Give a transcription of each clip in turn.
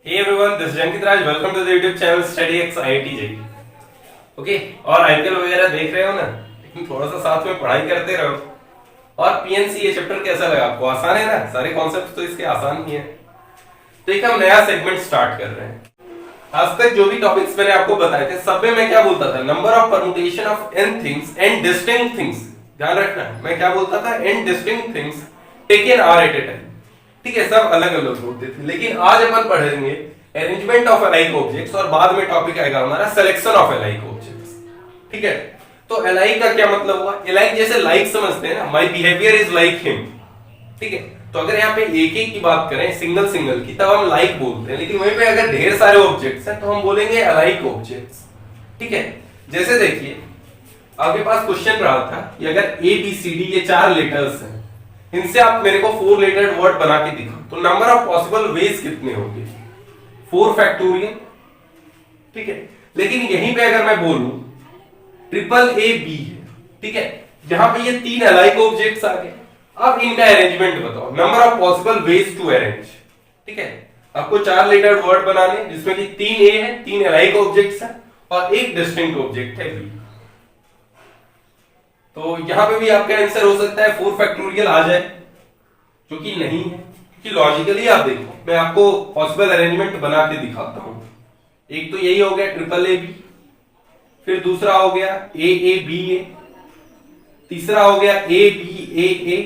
Hey everyone, this is Jankit Raj. Welcome to the YouTube channel StudyX IIT JEE. Okay और IPL वगैरह देख रहे हो ना, लेकिन थोड़ा सा साथ में पढ़ाई करते रहो। और पीएनसी ये चैप्टर कैसा लगा आपको? आसान है ना? सारे कॉन्सेप्ट्स तो इसके आसान ही है। तो एक हम नया सेगमेंट स्टार्ट कर रहे हैं। आज तक जो भी टॉपिक्स मैंने आपको बताए थे सब में मैं क्या बोलता था? Number of permutation of n things and distinct things. ध्यान रखना, मैं क्या बोलता था? n distinct things taken R at a time. ठीक है, सब अलग अलग होते थे। लेकिन आज अपन पढ़ेंगे अरेंजमेंट ऑफ अलाइक ऑब्जेक्ट्स और बाद में टॉपिक आएगा हमारा सिलेक्शन ऑफ अलाइक ऑब्जेक्ट्स। ठीक है, तो अलाइक का क्या मतलब हुआ? अलाइक जैसे लाइक समझते हैं ना, my behaviour is like him. ठीक है, तो अगर यहाँ पे एक एक की बात करें सिंगल सिंगल की तब हम लाइक बोलते हैं, लेकिन वहीं पे अगर ढेर सारे ऑब्जेक्ट्स हैं तो हम बोलेंगे अलाइक ऑब्जेक्ट्स। ठीक है, जैसे देखिए आपके पास क्वेश्चन रहा था कि अगर ए बी सी डी ये 4 लेटर्स हैं, इनसे आप मेरे को 4 लेटर्ड वर्ड बना के दिखाओ, तो नंबर ऑफ पॉसिबल वेज कितने होंगे? 4 फैक्टोरियल। ठीक है, लेकिन यहीं पे अगर मैं बोलूं ट्रिपल ए बी है, ठीक है, यहां पे ये 3 अलाइक ऑब्जेक्ट्स आ गए। अब इनका अरेंजमेंट बताओ, number of possible ways to arrange. ठीक है, आपको 4 लेटर्ड वर्ड बनाने जिसमें कि 3 ए है, 3 अलाइक ऑब्जेक्ट्स हैं और एक डिस्टिंक्ट ऑब्जेक्ट है बी। तो यहां पे भी आपका आंसर हो सकता है 4 फैक्टोरियल आ जाए, जो कि नहीं है, क्योंकि लॉजिकली आप देखो, मैं आपको पॉसिबल अरेंजमेंट बना के दिखाता हूं। एक तो यही हो गया ट्रिपल ए बी, फिर दूसरा हो गया ए बी ए, तीसरा हो गया ए बी ए,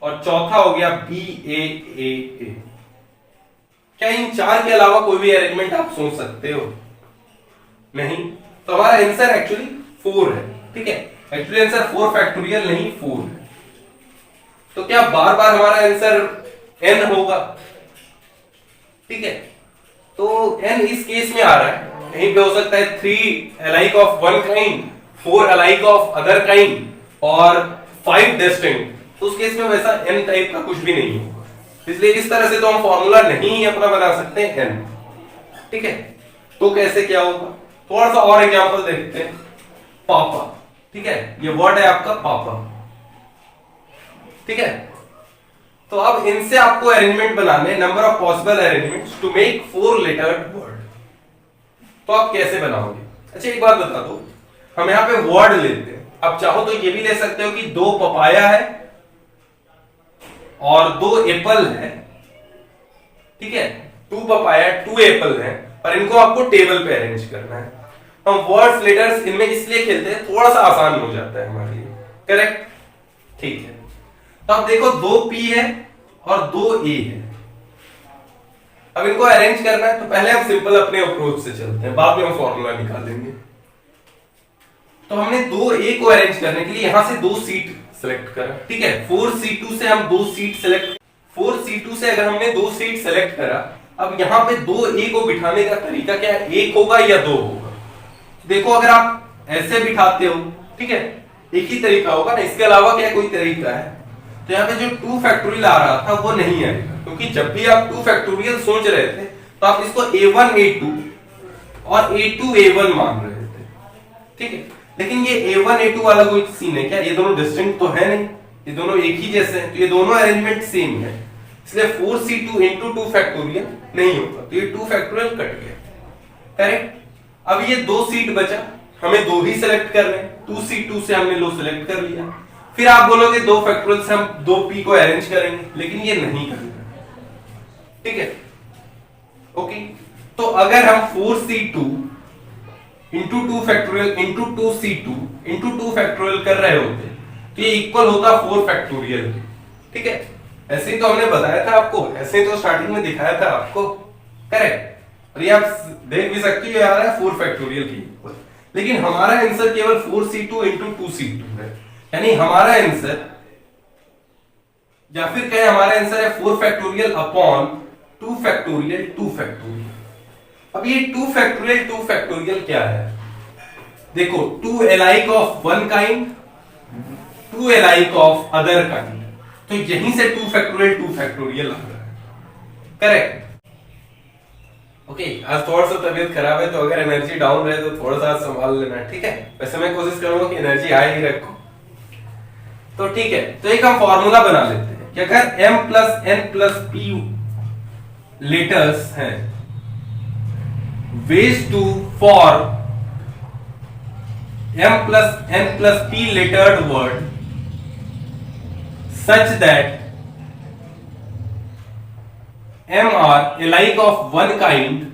और चौथा हो गया बी ए। क्या इन 4 के अलावा कोई भी अरेंजमेंट आप सोच सकते हो? नहीं, तो हमारा आंसर एक्चुअली 4 है। ठीक है, एक्चुअली आंसर 4 फैक्टोरियल नहीं 4 है। तो क्या बार बार हमारा आंसर n होगा? ठीक है, तो n इस केस में आ रहा है, कहीं पे हो सकता है 3 alike of one kind, 4 alike of other kind और 5 डिस्टिंक्ट। तो उस केस में वैसा n टाइप का कुछ भी नहीं होगा, इसलिए इस तरह से तो हम फॉर्मूला नहीं अपना बना सकते हैं n। ठीक है, तो कैसे क्या होगा? थोड़ा सा और एग्जांपल देखते हैं। पापा, ठीक है, ये वर्ड है आपका पापा। ठीक है, तो अब इनसे आपको अरेंजमेंट बनाने, number of possible arrangements to make 4 lettered word. तो आप कैसे बनाओगे? अच्छा एक बात बता दो, हम यहां पे वर्ड लेते हैं, अब चाहो तो ये भी ले सकते हो कि 2 पपाया है और 2 एप्पल है। ठीक है, 2 पपाया 2 एप्पल है और इनको आपको टेबल पे अरेंज करना है। हम वर्ड्स लेटर्स इनमें इसलिए खेलते हैं, थोड़ा सा आसान हो जाता है हमारे लिए। करेक्ट? ठीक है, तो अब देखो 2 P है और 2 A है। अब इनको अरेंज करना है, तो पहले हम सिंपल अपने अप्रोच से चलते हैं, बाद में हम फॉर्मूला निकालेंगे। तो हमने 2A को अरेंज करने के लिए यहां से 2 सीट सेलेक्ट करा। ठीक है, 4C2 से हम 2 सीट सेलेक्ट, 4C2 से अगर हमने 2 सीट सेलेक्ट करा, अब यहां पे 2A को बिठाने का तरीका क्या है? 1 होगा या 2 होगा? देखो अगर आप ऐसे बिठाते हो, ठीक है, एक ही तरीका होगा ना, इसके अलावा क्या कोई तरीका है? तो यहाँ पे जो 2 फैक्टोरियल आ रहा था वो नहीं आएगा, क्योंकि जब भी आप 2 फैक्टोरियल सोच रहे थे तो आप इसको A1 A2 और A2 A1 मान रहे थे। ठीक है, लेकिन ये A1 A2 वाला कोई सीन है क्या? ये दोनों डिस्टिंक्ट तो है नहीं, ये दोनों एक ही जैसे हैं, तो ये दोनों अरेंजमेंट सेम है, इसलिए 4C2 into 2 फैक्टोरियल नहीं होगा, तो ये 2 फैक्टोरियल कट गया। करेक्ट? अब ये 2 सीट बचा, हमें 2 ही सिलेक्ट करने, 2C2 से हमने 2 सिलेक्ट कर लिया। फिर आप बोलोगे 2 फैक्टोरियल से हम 2P को अरेंज करेंगे, लेकिन ये नहीं करेंगे। ठीक है, ओके, तो अगर हम 4C2 into 2 factorial into 2C2 into 2 factorial कर रहे होते तो ये इक्वल होता 4 फैक्टोरियल। ठीक है, ऐसे ही तो हमने बताया था आपको, ऐसे ही तो स्टार्टिंग में दिखाया था आपको। करेक्ट? और ये आप देख भी सकते हो, ये आ रहा है 4 फैक्टोरियल की, लेकिन हमारा आंसर केवल 4C2 into 2C2 है, यानी हमारा आंसर, या फिर कहें हमारा आंसर है 4 फैक्टोरियल अपॉन 2 फैक्टोरियल 2 फैक्टोरियल। अब ये 2 फैक्टोरियल 2 फैक्टोरियल क्या है? देखो 2 alike of one kind, 2 alike of other kind, तो यहीं से 2 फैक्टोरियल 2 फैक्टोरियल आ रहा है। करेक्ट? ओके, आज थोड़ा सा तबीयत खराब है, तो अगर एनर्जी डाउन रहे तो थोड़ा सा संभाल लेना। ठीक है, वैसे मैं कोशिश करूंगा कि एनर्जी हाई ही रखो। तो ठीक है, तो एक हम फॉर्मूला बना लेते हैं कि अगर m + n + p लेटर्स हैं ways to form m plus n plus p lettered word such that m are alike of one kind,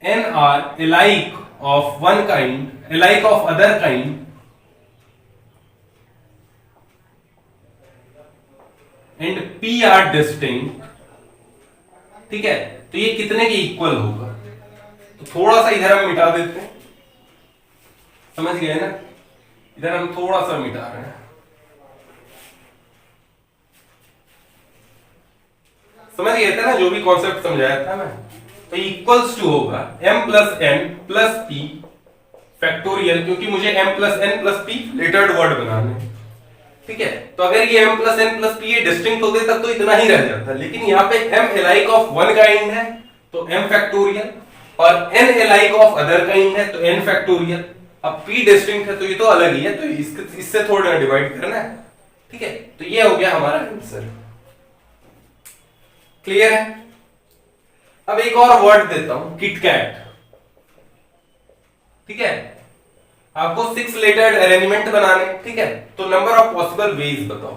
n are alike of one kind, alike of other kind, and p are distinct. ठीक है, तो ये कितने के equal होगा? तो थोड़ा सा इधर हम मिटा देते हैं, समझ गए ना? इधर हम थोड़ा सा मिटा रहे हैं, समझ गए थे ना जो भी कॉन्सेप्ट समझाया था मैं? तो इक्वल्स टू होगा m plus n plus p factorial, क्योंकि मुझे m plus n plus p lettered word बनाने हैं, ठीक है? तो अगर ये m plus n plus p ये डिस्टिंक्ट होते तब तो इतना ही रह जाता, लेकिन यहाँ पे m iliac of one kind है तो m फैक्टोरियल, और n iliac of other kind है तो n फैक्टोरियल। अब p डिस्टिंक्ट है तो ये तो अलग ही है, तो इससे थोड़ा डिवाइड करना है, ठीक है? तो ये हो गया हमारा आंसर। क्लियर है? अब एक और वर्ड देता हूं, किटकैट, ठीक है? आपको 6 लेटर्ड अरेंजमेंट बनाने, ठीक है? तो नंबर ऑफ पॉसिबल वेज बताओ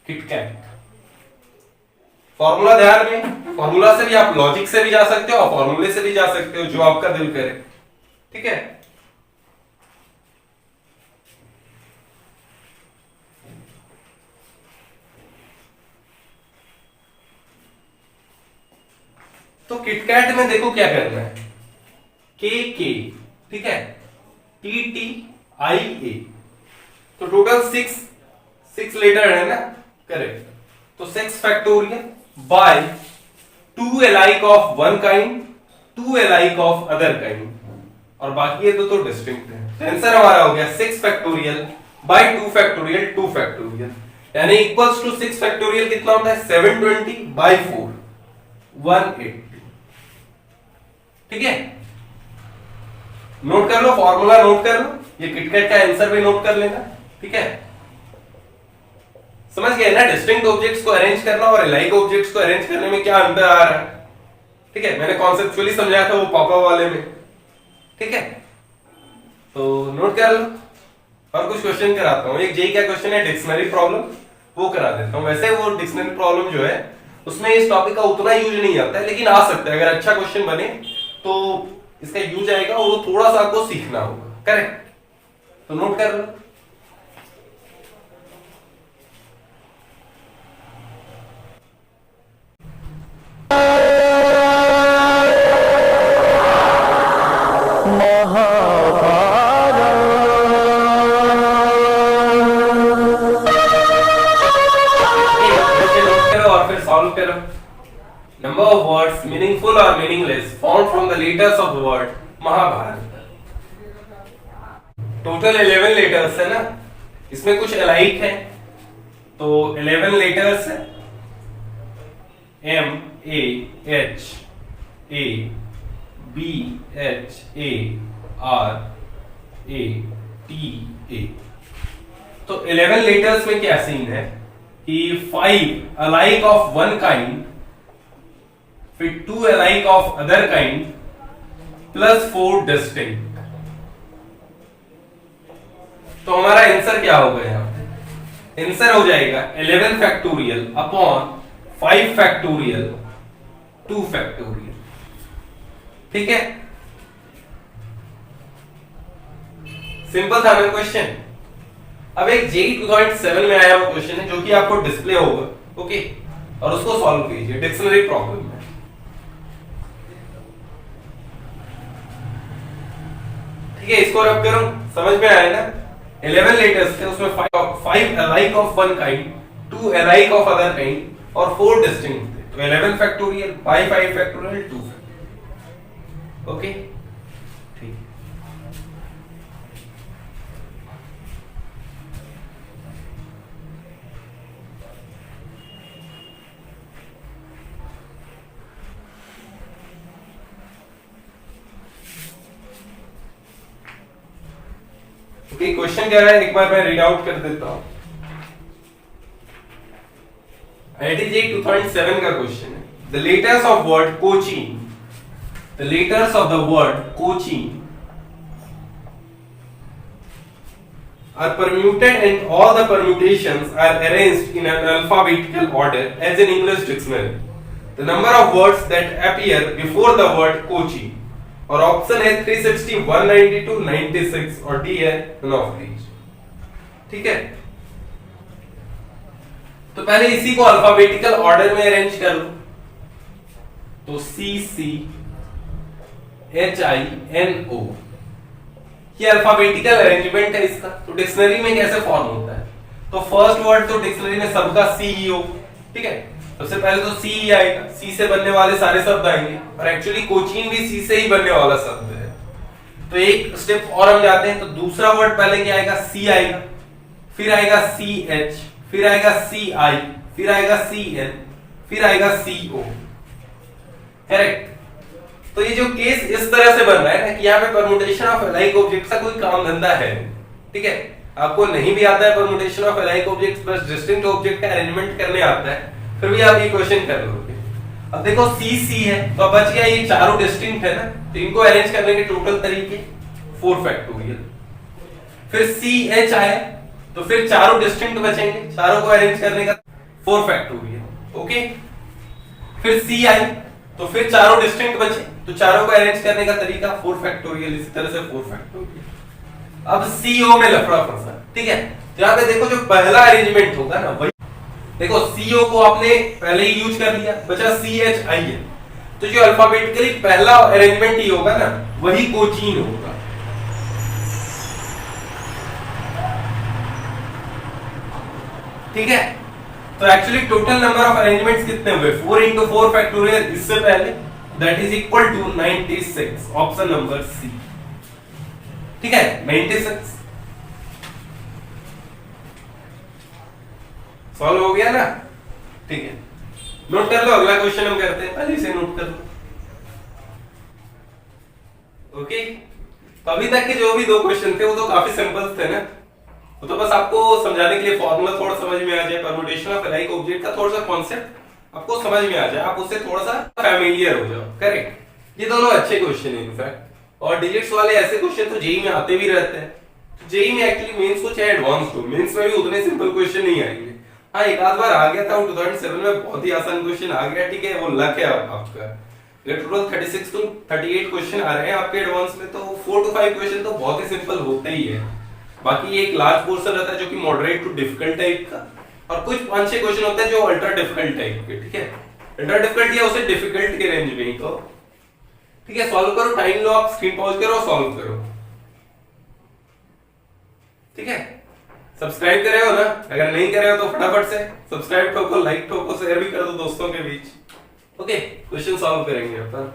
किटकैट। फॉर्मूला ध्यान में, फॉर्मूला से भी आप लॉजिक से भी जा सकते हो और फॉर्मूले से भी जा सकते हो, जो आपका दिल करे, ठीक है? तो किटकैट में देखो क्या करना है, के, ठीक है, TTIA, तो टोटल 6 लेटर है ना, करेक्ट? तो 6 factorial by 2 alike of one kind, 2 alike of other kind, और बाकी ये तो डिस्टिंक्ट है। तो आंसर हमारा हो गया 6 फैक्टोरियल बाय 2 फैक्टोरियल 2 फैक्टोरियल, यानी इक्वल्स टू 6 फैक्टोरियल कितना होता है 720 बाय 4 180, ठीक है? नोट कर लो, फॉर्मूला नोट कर लो, ये किटकैट का आंसर भी नोट कर लेना, ठीक है? समझ गए ना? डिस्टिंक्ट ऑब्जेक्ट्स को अरेंज करना और अलाइक ऑब्जेक्ट्स को अरेंज करने में क्या अंतर आ रहा है, ठीक है? मैंने कॉन्सेप्चुअली समझाया था वो पापा वाले में, ठीक है? तो नोट कर लो, और कुछ क्वेश्चन कराता हूं। एक जेई का क्वेश्चन है डिक्शनरी प्रॉब्लम, वो करा देता हूं। वैसे वो डिक्शनरी प्रॉब्लम जो है उसमें इस टॉपिक का उतना यूज नहीं आता है, लेकिन आ सकता है अगर अच्छा क्वेश्चन बने तो इसका यूज आएगा, और वो थोड़ा सा आपको सीखना होगा, करेक्ट? तो नोट कर लो। Number of words meaningful or meaningless found from the letters of the word Mahabharat. Total 11 letters है ना, इसमें कुछ अलाइक है, तो 11 लेटर्स है, M A H A B H A R A T A। तो 11 लेटर्स में क्या सीन है कि 5 अलाइक ऑफ वन काइंड, फिर 2 alike of other kind plus 4 distinct। तो हमारा आंसर क्या होगा यहां पे? आंसर हो जाएगा 11 फैक्टोरियल अपॉन 5 फैक्टोरियल 2 फैक्टोरियल, ठीक है? सिंपल था ना क्वेश्चन। अब एक जेई 2007 में आया हुआ क्वेश्चन है जो कि आपको डिस्प्ले होगा, ओके? और उसको सॉल्व कीजिए, डिक्शनरी प्रॉब्लम है, ठीक है? इसको रब करो, समझ में आया ना? 11 लेटर्स थे, उसमें 5 alike of one kind, 2 alike of other kind और 4 डिस्टिंक्ट थे। तो 11 factorial by 5 factorial 2 factorial, okay? ठीक। क्वेश्चन क्या है एक बार मैं रीड आउट कर देता हूं। IIT 2007 का क्वेश्चन है। The letters of word coaching, the letters of the word coaching are permuted and all the permutations are arranged in an alphabetical order as in English dictionary. The number of words that appear before the word coaching, और option है 360, 192, 96 और D है none of these। ठीक है, तो पहले इसी को अल्फाबेटिकल ऑर्डर में अरेंज कर लो। तो CCHINO ये अल्फाबेटिकल अरेंजमेंट है इसका। तो डिक्शनरी में कैसे फॉर्म होता है? तो फर्स्ट वर्ड तो डिक्शनरी में सबका CEO, ठीक है। सबसे पहले तो सी आएगा, सी से बनने वाले सारे शब्द आएंगे, और एक्चुअली कोचीन भी सी से ही बनने वाला शब्द है। तो एक स्टेप और हम जाते हैं, तो दूसरा वर्ड पहले क्या आएगा? सी आएगा, फिर आएगा CH, फिर आएगा CI, फिर आएगा CN, फिर आएगा CO। करेक्ट। तो ये जो केस इस तरह से बन रहा है ना कि यहाँ पे परमुटेशन ऑफ अलाइक ऑब्जेक्ट्स का कोई काम धंधा है, ठीक है। आपको नहीं भी आता है परमुटेशन ऑफ अलाइक ऑब्जेक्ट्स, बस डिस्टिंक्ट ऑब्जेक्ट का अरेंजमेंट करने आता है, फिर भी आप ये क्वेश्चन कर लोगे। अब देखो CC है तो अब बच गया ये चारों डिस्टिंक्ट है ना, तो इनको अरेंज करने के टोटल तरीके 4 फैक्टोरियल। फिर CH आया तो फिर चारों डिस्टिंक्ट बचेंगे, चारों को अरेंज करने का 4 फैक्टोरियल। ओके, फिर C आई तो फिर चारों डिस्टिंक्ट बचे, तो चारों को अरेंज करने का तरीका 4 फैक्टोरियल, इसी तरह से 4 फैक्टोरियल। अब CO में लफड़ा फंसा, ठीक है। तो यहाँ पे देखो जो पहला अरेंजमेंट होगा ना वही, देखो CO को आपने पहले ही यूज कर लिया, बचा CHI है, तो जो अल्फाबेटिकली पहला अरेंजमेंट ही होगा ना वही कोचीन होगा। ठीक है, तो actually total number of arrangements कितने हुए? 4 into 4 फैक्टोरियल इससे पहले, that is equal to 96, option number C. ठीक है, 96 सॉल्व हो गया ना? ठीक है, नोट कर लो, अगला क्वेश्चन हम करते हैं, पहले इसे नोट कर लो। ओके, तो अभी तक के जो भी 2 क्वेश्चन थे वो तो काफी सिंपल थे ना, वो तो बस आपको समझाने के लिए फॉर्मूला थोड़ा समझ में आ जाए, परम्यूटेशन ऑफ अलाइक ऑब्जेक्ट का थोड़ा सा कॉन्सेप्ट आपको समझ में आ जाए, आप उससे थोड़ा सा फैमिलियर हो जाओ। करेक्ट, ये दोनों अच्छे क्वेश्चन हैं इनफैक्ट, और डिजिट्स वाले ऐसे क्वेश्चन तो जेई में आते भी रहते हैं। जेई में एक्चुअली मेंस को चाहे एडवांस हो, मेंस में भी उतने सिंपल क्वेश्चन नहीं आएंगे। हाँ, एक आध बार आ गया था 2007 में, बहुत ही आसान क्वेश्चन आ गया, ठीक है, वो लक है आपका। टोटल 36 to 38 क्वेश्चन आ रहे हैं आपके एडवांस में, तो 4 to 5 क्वेश्चन तो बहुत ही सिंपल होते ही है। बाकी एक लार्ज पोर्शन रहता है जो कि मॉडरेट टू डिफिकल्ट टाइप का, और कुछ 5-6 क्वेश्चन होते हैं जो अल्ट्रा डिफिकल्ट टाइप के। ठीक है, अल्ट्रा डिफिकल्ट या उसे डिफिकल्ट के रेंज में ही तो। ठीक है, सॉल्व करो, टाइम लो, आप स्क्रीन पॉज करो, सॉल्व करो। ठीक है, सब्सक्राइब करे हो ना? अगर नहीं करे हो तो फटाफट से सब्सक्राइब ठोको, लाइक ठोको, शेयर भी कर दो दोस्तों के बीच। ओके, क्वेश्चन सॉल्व करेंगे अपन।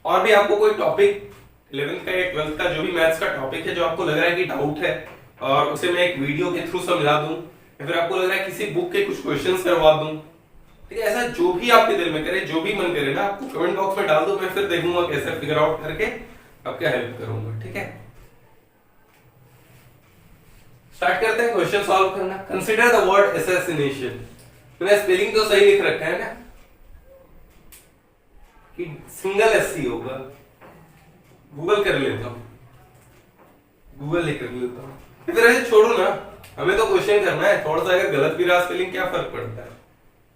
और भी आपको कोई टॉपिक 11th का या 12th का जो भी मैथ्स का टॉपिक है जो आपको लग रहा है कि डाउट है, और उसे मैं एक वीडियो के थ्रू समझा दूं, या फिर आपको लग रहा है किसी बुक के कुछ क्वेश्चंस करवा दूं, ठीक है, ऐसा जो भी आपके दिल में करे, जो भी मन करे ना, आपको कमेंट बॉक्स में डाल दो, मैं फिर देखूंगा कैसे फिगर आउट करके आपका हेल्प करूंगा। ठीक है, स्टार्ट करते हैं क्वेश्चन सॉल्व करना। Consider the word assassination. मैंने स्पेलिंग तो सही लिख रखा है ना, कि सिंगल एस सी होगा। गूगल कर लेता हूं, गूगल ही कर लेता हूं, फिर ऐसे छोड़ो ना, हमें तो क्वेश्चन करना है। थोड़ा सा अगर गलत भी रहा स्पेलिंग, क्या फर्क पड़ता है?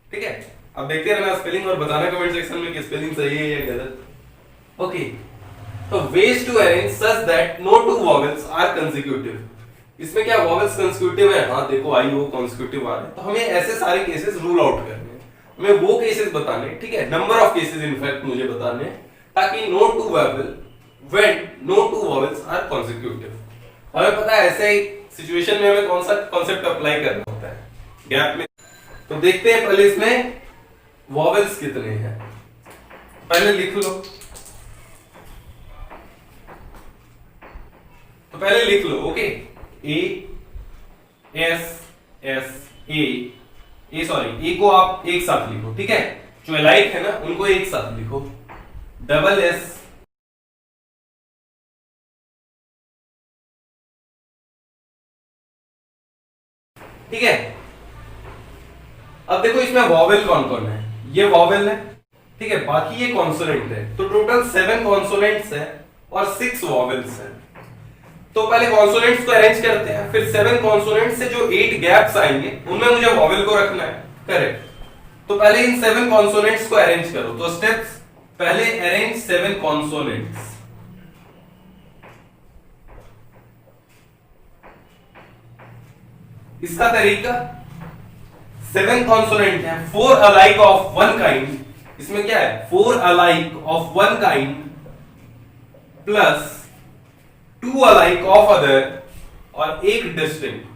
ठीक है, अब देखते रहना स्पेलिंग और बताना कमेंट सेक्शन में कि स्पेलिंग सही है या गलत। ओके, तो ways to arrange such that no two vowels are consecutive. इसमें क्या वॉवेल्स कंसेक्यूटिव है? हाँ देखो, आई ओ कंसेक्यूटिव आ रहे हैं, तो हमें ऐसे सारे केसेस रूल आउट करने हैं, हमें वो केसेस बताने, ठीक है, नंबर ऑफ केसेस इनफैक्ट मुझे बताने, ताकि no two vowel when no two vowels are consecutive। हमें पता है ऐसे सिचुएशन में हमें कौन सा कॉन्सेप्ट अप्लाई करना होता है गैप में। तो देखते हैं पहले इसमें वॉवेल्स कितने हैं, पहले लिख लो। तो पहले लिख लो, okay, A S S A sorry, ए को आप एक साथ लिखो, ठीक है, जो अलाइक है ना उनको एक साथ लिखो। डबल एस, ठीक है, अब देखो इसमें वॉवेल कौन कौन है, ये वॉवेल है, ठीक है, बाकी ये कॉन्सोनेंट है, तो टोटल 7 कॉन्सोनेंट्स है और 6 वॉवेल्स है। तो पहले कॉन्सोनेंट्स को अरेंज करते हैं, फिर 7 कॉन्सोनेंट्स से जो 8 गैप्स आएंगे उनमें मुझे वॉवेल को रखना है, करेक्ट। तो पहले इन 7 कॉन्सोनेंट्स को अरेंज करो। तो स्टेप्स, पहले अरेंज 7 कॉन्सोनेंट्स। इसका तरीका, 7 कॉन्सोनेंट है, 4 अलाइक ऑफ वन काइंड, इसमें क्या है 4 alike of one kind plus 2 alike of other और एक डिस्टिंक्ट।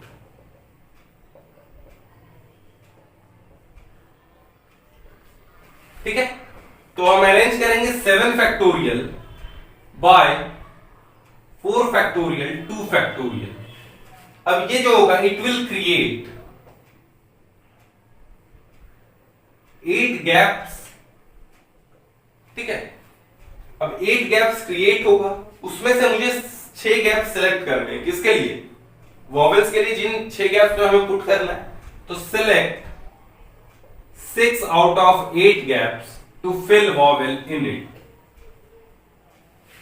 ठीक है, तो हम अरेंज करेंगे 7 फैक्टोरियल बाय 4 फैक्टोरियल 2 फैक्टोरियल। अब ये जो होगा इट विल क्रिएट 8 गैप्स, ठीक है। अब 8 गैप्स क्रिएट होगा, उसमें से मुझे 6 गैप सिलेक्ट करने हैं, किसके लिए, वॉवेल्स के लिए, जिन 6 गैप्स में हमें पुट करना है। तो select 6 out of 8 gaps to fill vowel in it.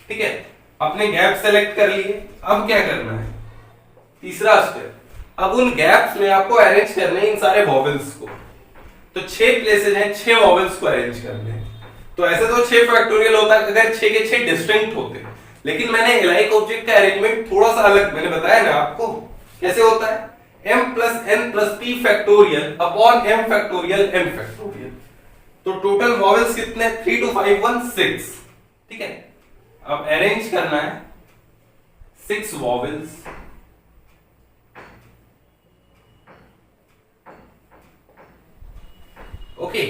ठीक है, अपने गैप सेलेक्ट कर लिए। अब क्या करना है, तीसरा स्टेप, अब उन गैप्स में आपको अरेंज करने हैं इन सारे वॉवेल्स को। तो 6 प्लेसेज हैं, 6 वॉवेल्स को अरेंज करने हैं। तो ऐसे तो 6 फैक्टोरियल होता है अगर 6 के 6 डिस्टिंक्ट होते, लेकिन मैंने एलाइक ऑब्जेक्ट का अरेंजमेंट थोड़ा सा अलग, मैंने बताया ना आपको कैसे होता है, m plus n plus p factorial upon m factorial n factorial. तो टोटल वॉवेल्स कितने, 3 2 5 1 6। ठीक है, अब अरेंज करना है 6 वॉवेल्स। ओके,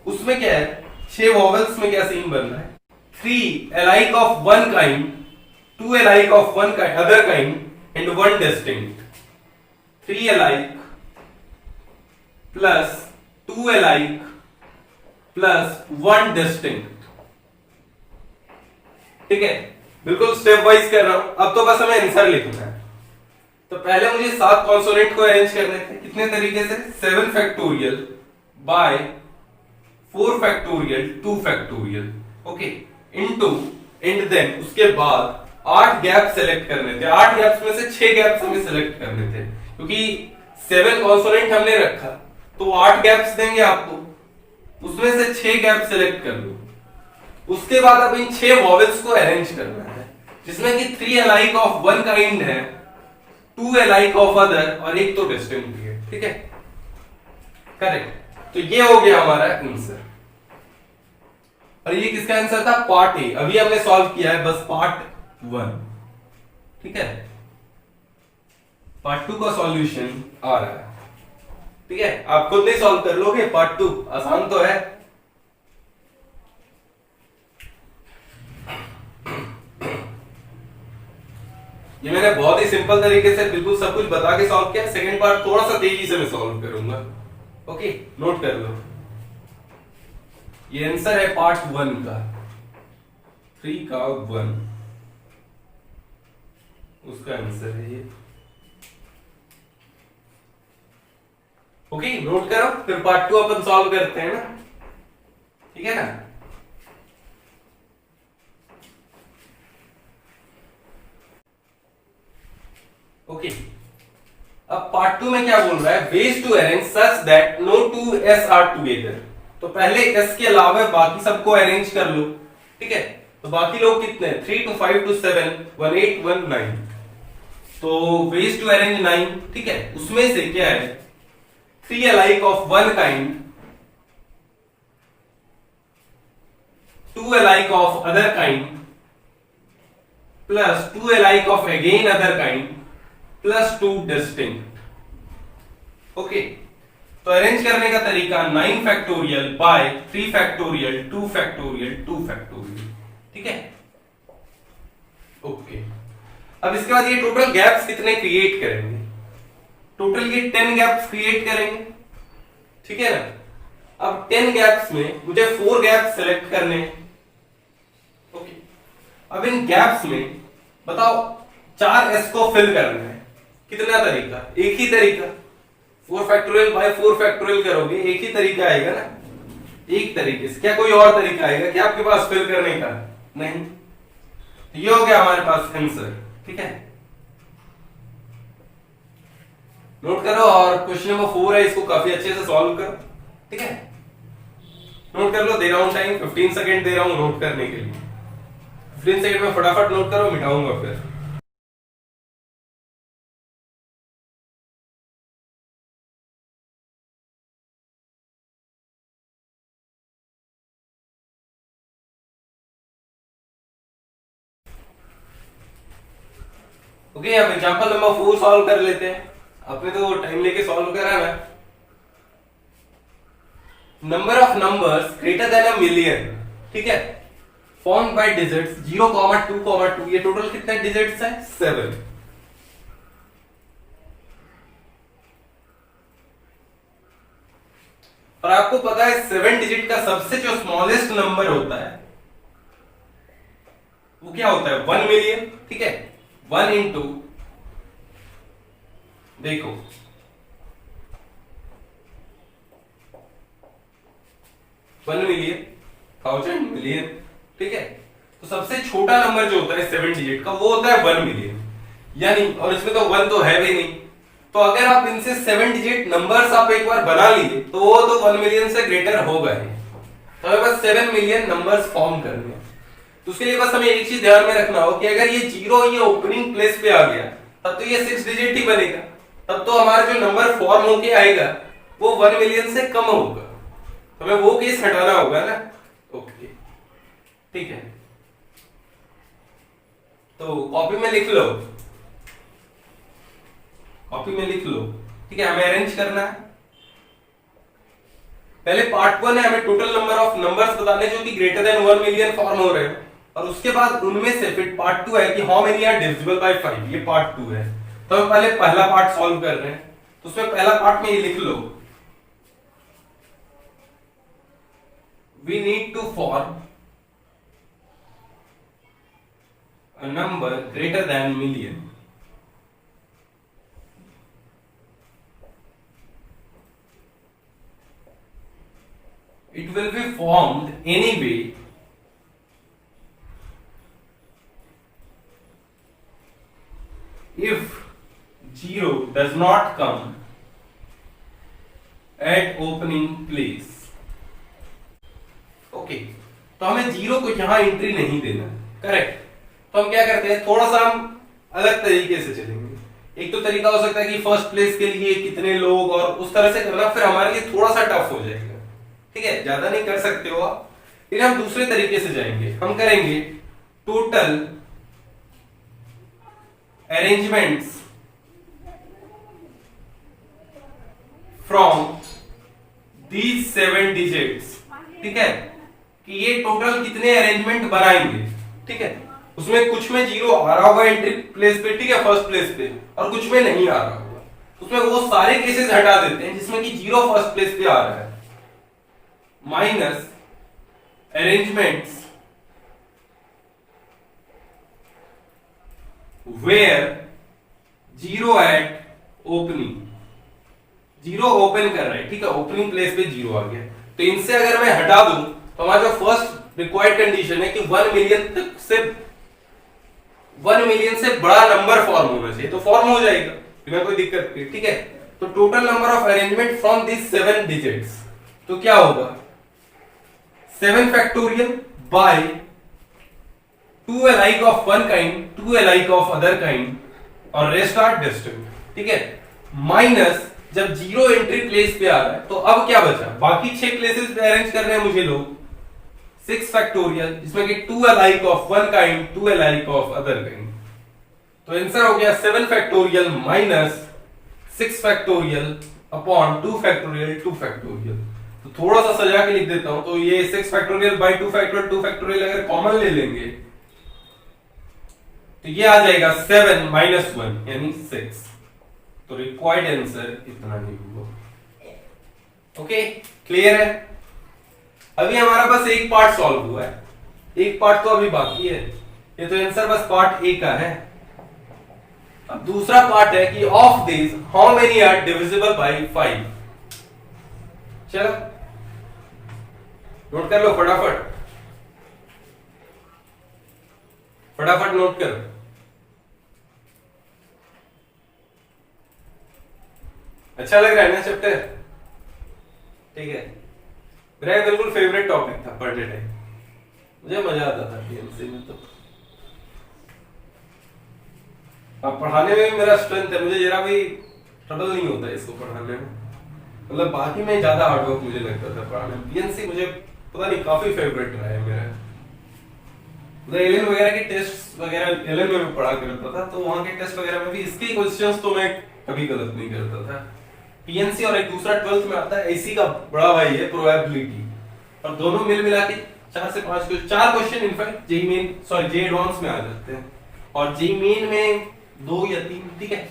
उसमें क्या है, 6 वॉवेल्स में क्या सीन बन रहा है, 3 alike of one kind, 2 alike of one kind, other kind, and 1 distinct. 3 alike plus 2 alike plus 1 distinct. ठीक है, बिल्कुल स्टेप वाइज कर रहा हूं। अब तो बस हमें आंसर लिखना है। तो पहले मुझे 7 कॉन्सोनेंट को अरेंज करने थे, कितने तरीके से, 7 factorial by 4 factorial 2 factorial, okay, into, and then उसके बाद 8 गैप सेलेक्ट करने थे। 8 गैप्स में से 6 गैप्स हमें सेलेक्ट करने थे, क्योंकि 7 कॉन्सोनेंट हमने रखा तो 8 गैप्स देंगे आपको, उसमें से 6 गैप सेलेक्ट कर लो। उसके बाद अब इन 6 वॉवेल्स को अरेंज करना है, जिसमें कि 3 अलाइक ऑफ वन काइंड है, 2 अलाइक ऑफ अदर और एक तो डिस्टिंक्ट भी है। ठीक है, करेक्ट। तो ये हो गया हमारा आंसर। और ये किसका आंसर था, पार्ट ए। अभी हमने सॉल्व किया है बस पार्ट 1। ठीक है, पार्ट 2 का सॉल्यूशन आ रहा है। ठीक है, आप खुद नहीं सॉल्व कर लोगे पार्ट 2, आसान तो है। ये मैंने बहुत ही सिंपल तरीके से बिल्कुल सब कुछ बता के सॉल्व किया। सेकंड पार्ट थोड़ा सा तेजी से मैं सॉल्व करूंगा। ओके, नोट कर लो। ये आंसर है पार्ट 1 का, 3 का 1, उसका आंसर है ये। ओके, नोट करो, फिर पार्ट 2 अपन सॉल्व करते हैं ना। ठीक है ना। ओके, अब पार्ट 2 में क्या बोल रहा है, ways to arrange such that no 2 s are together. तो पहले s के अलावा बाकी सबको अरेंज कर लो। ठीक है, तो बाकी लोग कितने, 3 2 5 2 7 1 8 1 9। तो वेज टू अरेंज 9। ठीक है, उसमें से क्या है, 3 alike of one kind, 2 alike of other kind plus 2 alike of again other kind plus 2 distinct. Okay, तो अरेंज करने का तरीका 9 factorial by 3 factorial 2 factorial 2 factorial. ठीक है, ओके। अब इसके बाद ये टोटल गैप्स कितने क्रिएट करेंगे, टोटल ये 10 गैप्स क्रिएट करेंगे। ठीक है ना। अब 10 गैप्स में मुझे 4 गैप सेलेक्ट करने हैं। ओके, अब इन गैप्स में बताओ 4 s को फिल करना है। कितना तरीका, एक ही तरीका, 4 फैक्टोरियल बाय 4 फैक्टोरियल करोगे, एक ही तरीका आएगा ना, एक तरीके से। क्या कोई और तरीका आएगा क्या आपके पास फिल करने का? नहीं। ये हो गया हमारे पास आंसर, ठीक है। नोट करो, और क्वेश्चन नंबर 4 है, इसको काफी अच्छे से सॉल्व करो, ठीक है। नोट कर लो, दे रहा हूं टाइम, 15 सेकंड दे रहा हूं नोट करने के लिए। 15 सेकंड में फटाफट नोट करो, मिटाऊंगा फिर। ओके, अब एग्जांपल नंबर 4 सॉल्व कर लेते हैं। आपने तो टाइम लेके सॉल्व करा है। Number of numbers greater than a million, ठीक है, फॉर्म बाय डिजिट्स 0, 2, 2। ये टोटल कितने डिजिट्स है? 7। और आपको पता है 7 डिजिट का सबसे जो स्मॉलेस्ट नंबर होता है वो क्या होता है? 1 मिलियन, ठीक है। 1 इंटू, देखो 1 मिलियन, 1000 मिलियन, ठीक है। तो सबसे छोटा नंबर जो होता है 7 डिजिट का वो होता है 1 मिलियन, यानी, और इसमें तो 1 तो है भी नहीं। तो अगर आप इनसे 7 डिजिट नंबर्स आप एक बार बना लिए तो वो तो 1 मिलियन से ग्रेटर होगा ही। तो हमें बस 7 मिलियन नंबर्स फॉर्म करने हैं। तो उसके लिए बस हमें एक चीज ध्यान में रखना हो कि अगर ये 0 ये ओपनिंग प्लेस पे आ गया तब तो ये 6 डिजिट ही बनेगा, तब तो हमारा जो नंबर फॉर्म होके आएगा वो 1 मिलियन से कम होगा। हमें वो केस हटाना होगा ना। ओके, ठीक है। तो कॉपी में लिख लो, कॉपी में लिख लो, ठीक है। हमें अरेंज करना है। पहले पार्ट 1 है, हमें टोटल नंबर ऑफ नंबर्स बताने जो कि ग्रेटर देन 1 मिलियन फॉर्म हो रहे हैं, और उसके बाद उनमें से फिर पार्ट 2 है कि how many are divisible by 5। ये पार्ट 2 है। तो हम पहले पहला पार्ट सॉल्व कर रहे हैं। तो उसमें पहला पार्ट में ये लिख लो, we need to form a number greater than million. It will be formed anyway if 0 does not come at opening place. Okay, तो हमें 0 को यहां एंट्री नहीं देना, करेक्ट। तो हम क्या करते हैं, थोड़ा सा हम अलग तरीके से चलेंगे। एक तो तरीका हो सकता है कि फर्स्ट प्लेस के लिए कितने लोग, और उस तरह से करना फिर हमारे लिए थोड़ा सा टफ हो जाएगा, ठीक है। ज्यादा नहीं कर सकते हो आप, फिर हम दूसरे तरीके से जाएंगे। हम करेंगे total arrangements from these 7 digits, ठीक है, कि ये टोटल कितने अरेंजमेंट बनाएंगे, ठीक है। उसमें कुछ में 0 आ रहा होगा एंट्री प्लेस पे, ठीक है, फर्स्ट प्लेस पे, और कुछ में नहीं आ रहा होगा। उसमें वो सारे केसेस हटा देते हैं जिसमें कि 0 फर्स्ट प्लेस पे आ रहा है, minus arrangements where 0 at opening, 0 open कर रहा है, ठीक है, ओपनिंग प्लेस पे 0 आ गया। तो इनसे अगर मैं हटा दूं तो हमारा जो फर्स्ट रिक्वायर्ड कंडीशन है कि 1 मिलियन तक से 1 मिलियन से बड़ा नंबर फॉर्म होना चाहिए, तो फॉर्म हो जाएगा, बिना कोई दिक्कत के, ठीक है। तो total number of arrangement from this 7 digits, तो क्या होगा 7 factorial bye 2 alike of one kind, 2 alike of other kind, और रेस्ट आर डिस्टिंक्ट, ठीक है, माइनस जब 0 एंट्री प्लेस पे आ रहा है तो अब क्या बचा, बाकी 6 प्लेसेस पे अरेंज करने हैं मुझे लोग, 6 फैक्टोरियल, जिसमें कि 2 alike of one kind, 2 alike of other kind। तो आंसर हो गया 7 factorial minus 6 factorial upon 2 factorial 2 factorial. तो थोड़ा सा सजा के लिख देता हूं, तो ये 6 फैक्टोरियल बाय 2 फैक्टोरियल 2 फैक्टोरियल अगर कॉमन ले लेंगे तो ये आ जाएगा 7 माइनस 1 यानी 6। तो रिक्वायर्ड आंसर इतना नहीं हुआ। ओके, क्लियर है। अभी हमारा बस एक पार्ट सॉल्व हुआ है, एक पार्ट तो अभी बाकी है। ये तो आंसर बस पार्ट ए का है, अब दूसरा पार्ट है कि of this how many are divisible by 5। चलो नोट कर लो फटाफट, फटाफट नोट करो। अच्छा लग रहा है ना चैप्टर? ठीक है, मेरा बिल्कुल फेवरेट टॉपिक था पढ़ने टाइम, मुझे मजा आता था पीएमसी में। तो अब पढ़ाने में भी मेरा स्ट्रेंथ है, मुझे जरा भी ट्रबल नहीं होता इसको पढ़ाने में। मतलब बाकी में ज्यादा हार्डवर्क मुझे लगता था पढ़ाने में। पीएनसी मुझे पता नहीं काफी फेवरेट रहा है मेरा। मतलब एलेन वगैरह के टेस्ट वगैरह एलेन में पढ़ा करता था, तो वहां के टेस्ट वगैरह में भी इसके क्वेश्चंस तो मैं कभी गलत नहीं करता था। पीएनसी और एक दूसरा 12th में आता है एसी का बड़ा भाई है प्रोबेबिलिटी, और दोनों मिल मिला के 4 से 5 4 question in fact JEE main sorry जे एडवांस में आ जाते हैं, और जेई मेन में 2 या 3। ठीक है,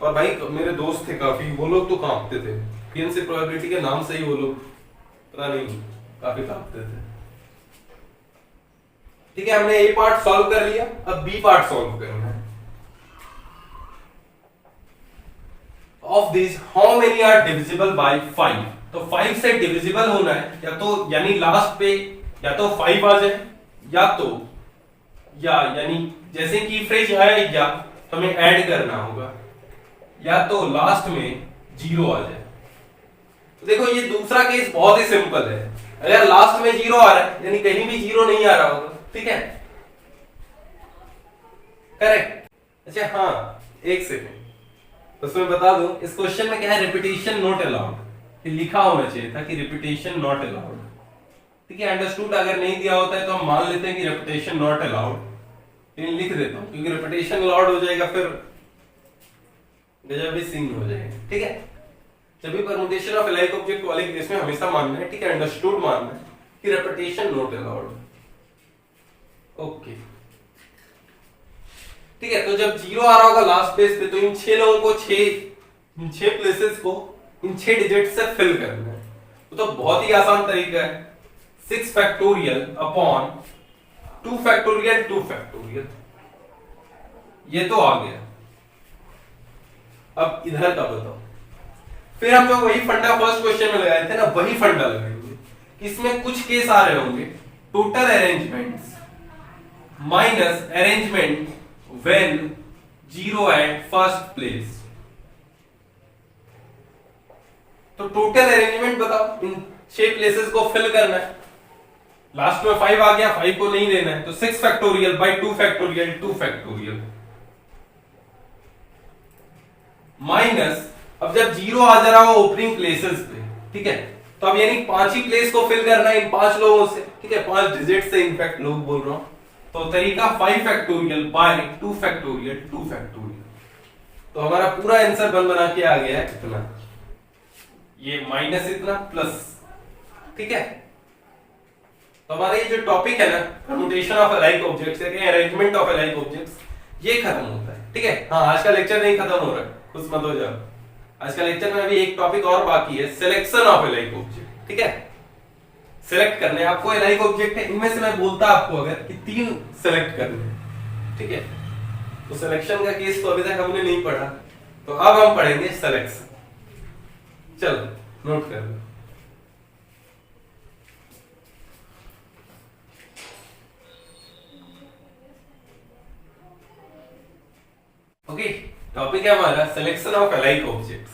और भाई मेरे दोस्त थे काफी, वो लोग तो कांपते थे पीएनसी प्रोबेबिलिटी के नाम से ही, वो लोग पता नहीं काफी कांपते थे। ठीक है, हमने ए पार्ट सॉल्व कर लिया, अब बी पार्ट सॉल्व करना है। Of this how many are divisible by 5। तो 5 से डिविजिबल होना है या तो यानी लास्ट पे या तो 5 आ जाए, या यानी जैसे की फ्रेज है या तो हमें ऐड करना होगा, या तो लास्ट में 0 आ जाए। तो देखो ये दूसरा केस बहुत ही सिंपल है, अगर लास्ट में 0 आ रहा है यानी कहीं भी 0 नहीं आ रहा होगा। ठीक है, करेक्ट। अच्छा हाँ, एक सेकेंड, उसमें बता दूं इस क्वेश्चन में क्या है, रिपीटेशन नॉट अलाउड लिखा होना चाहिए था कि रिपीटेशन नॉट अलाउड। ठीक है, अंडरस्टूड अगर नहीं दिया होता है तो हम मान लेते हैं कि रिपीटेशन नॉट अलाउड, लेकिन लिख देता हूं क्योंकि रिपीटेशन अलाउड हो जाएगा फिर गजब भी सीन हो जाएगा। ठीक है, जब भी परमुटेशन ऑफ अलाइक ऑब्जेक्ट वाले केस में हमेशा मानना है, ठीक है, अंडरस्टूड मानना है कि रिपीटेशन नॉट अलाउड। ओके ठीक है, तो जब 0 आ रहा होगा लास्ट पेज पे तो इन 6 लोगों को 6 प्लेसेस को इन 6 डिजिट से फिल करना है। तो बहुत ही आसान तरीका है, 6 फैक्टोरियल अपॉन 2 फैक्टोरियल 2 फैक्टोरियल, ये तो आ गया। अब इधर का बताओ, फिर हम लोग वही फंडा फर्स्ट क्वेश्चन में लगाए थे ना, वही फंडा लगाएंगे। इसमें कुछ केस आ रहे होंगे, total arrangements minus arrangement when 0 at first place. तो टोटल अरेंजमेंट बताओ, इन 6 प्लेसेस को फिल करना है, लास्ट में 5 आ गया, 5 को नहीं देना है, तो 6 factorial by 2 factorial 2 factorial minus, अब जब 0 आ जा रहा हो ओपनिंग प्लेसेस पे, ठीक है, तो अब यानी 5 ही प्लेस को फिल करना है इन 5 लोगों से। ठीक है, 5 डिजिट से इनफैक्ट लोग बोल रहा हूं, तो तरीका 5 फैक्टोरियल बाय 2 फैक्टोरियल 2 फैक्टोरियल। तो हमारा पूरा आंसर बना के आ गया है इतना, ये माइनस इतना प्लस। ठीक है, तो हमारा ये जो टॉपिक है ना, परम्यूटेशन ऑफ अलाइक ऑब्जेक्ट्स या अरेंजमेंट ऑफ अलाइक ऑब्जेक्ट्स, ये खत्म होता है। ठीक है, हाँ आज का लेक्चर नहीं खत्म हो रहा है, खुश मत हो जाओ, आज का लेक्चर में अभी एक टॉपिक और बाकी है, सिलेक्शन ऑफ अलाइक ऑब्जेक्ट। ठीक है, सिलेक्ट करने आपको अलाइक ऑब्जेक्ट है, इनमें से मैं बोलता आपको अगर कि 3 सिलेक्ट करने। ठीक है, तो सिलेक्शन का केस तो अभी तक हमने नहीं पढ़ा, तो अब हम पढ़ेंगे सिलेक्शन। चलो नोट कर लो। ओके, टॉपिक है हमारा सिलेक्शन ऑफ अलाइक ऑब्जेक्ट्स।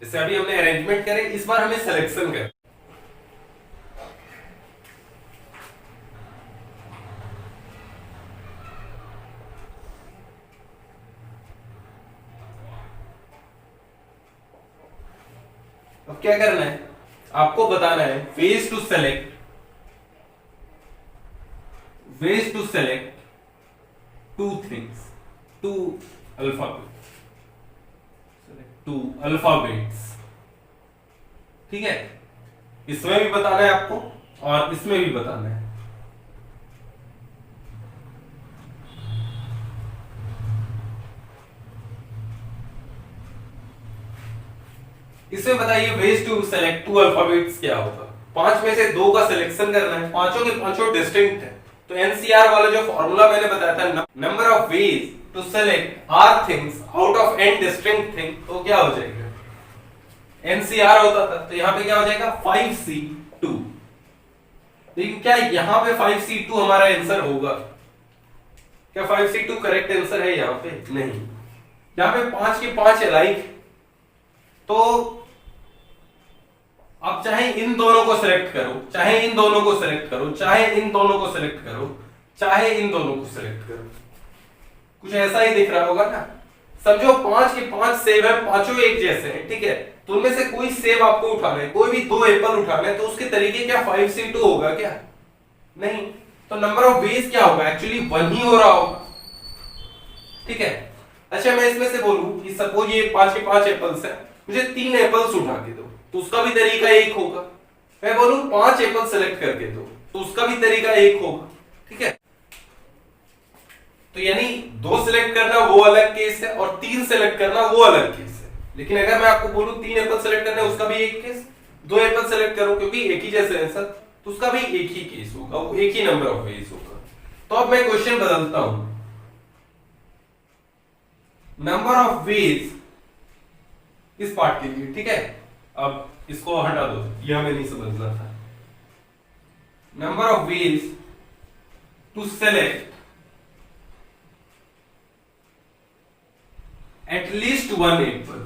जैसे अभी हमने अरेंजमेंट करे, इस बार हमें सिलेक्शन कर। अब क्या करना है, आपको बताना है ways to select 2 things, 2 alphabets, select 2 alphabets। ठीक है, इसमें भी बताना है आपको और इसमें भी बताना है। इसमें बताइए वेज टू सेलेक्ट 2 अल्फाबेट्स क्या होगा। 5 में से 2 का सिलेक्शन करना है, पांचों के पांचों डिस्टिंक्ट है। तो एनसीआर वाला जो फॉर्मूला मैंने बताया था, number of ways to select R things out of N distinct thing, तो क्या हो जाएगा, एनसीआर होता था, तो यहां पे क्या हो जाएगा 5C2। लेकिन क्या यहां पे 5C2 हमारा आंसर होगा? क्या 5C2 करेक्ट आंसर है यहां पे? नहीं, यहां पे 5 के 5 अलाइक, तो आप चाहे इन दोनों को सिलेक्ट करो, चाहे इन दोनों को सिलेक्ट करो, चाहे इन दोनों को सिलेक्ट करो, चाहे इन दोनों को सिलेक्ट करो, कुछ ऐसा ही दिख रहा होगा ना। समझो 5 के 5 सेब है, पांचों एक जैसे हैं, ठीक है, तो उनमें से कोई सेब आपको उठाना है, कोई भी 2 एप्पल उठाना है, तो उसके तरीके क्या 5C2 होगा क्या? नहीं, तो नंबर ऑफ वेज क्या होगा, एक्चुअली 1 ही हो रहा होगा, ठीक है। अच्छा, मैं इसमें से बोलूं कि सपोज ये 5 के 5 एप्पल्स है, मुझे 3 एप्पल्स उठा के दो, तो उसका भी तरीका एक होगा। मैं बोलूं 5 एप्पल सेलेक्ट करके दो, तो उसका भी तरीका एक होगा, ठीक है। तो यानी 2 सिलेक्ट करना वो अलग केस है और 3 सिलेक्ट करना वो अलग केस है। लेकिन अगर मैं आपको बोलूं 3 एप्पल सेलेक्ट करना है, उसका भी एक केस, 2 एप्पल सेलेक्ट करो क्योंकि एक ही जैसे आंसर, तो उसका भी एक ही केस होगा, वो एक ही नंबर ऑफ वेज होगा। तो अब मैं क्वेश्चन बदलता हूं, नंबर ऑफ वेज इस पार्ट के लिए, ठीक है। अब इसको हटा दो, ये हमें नहीं समझना था। Number of ways to select at least 1 apple,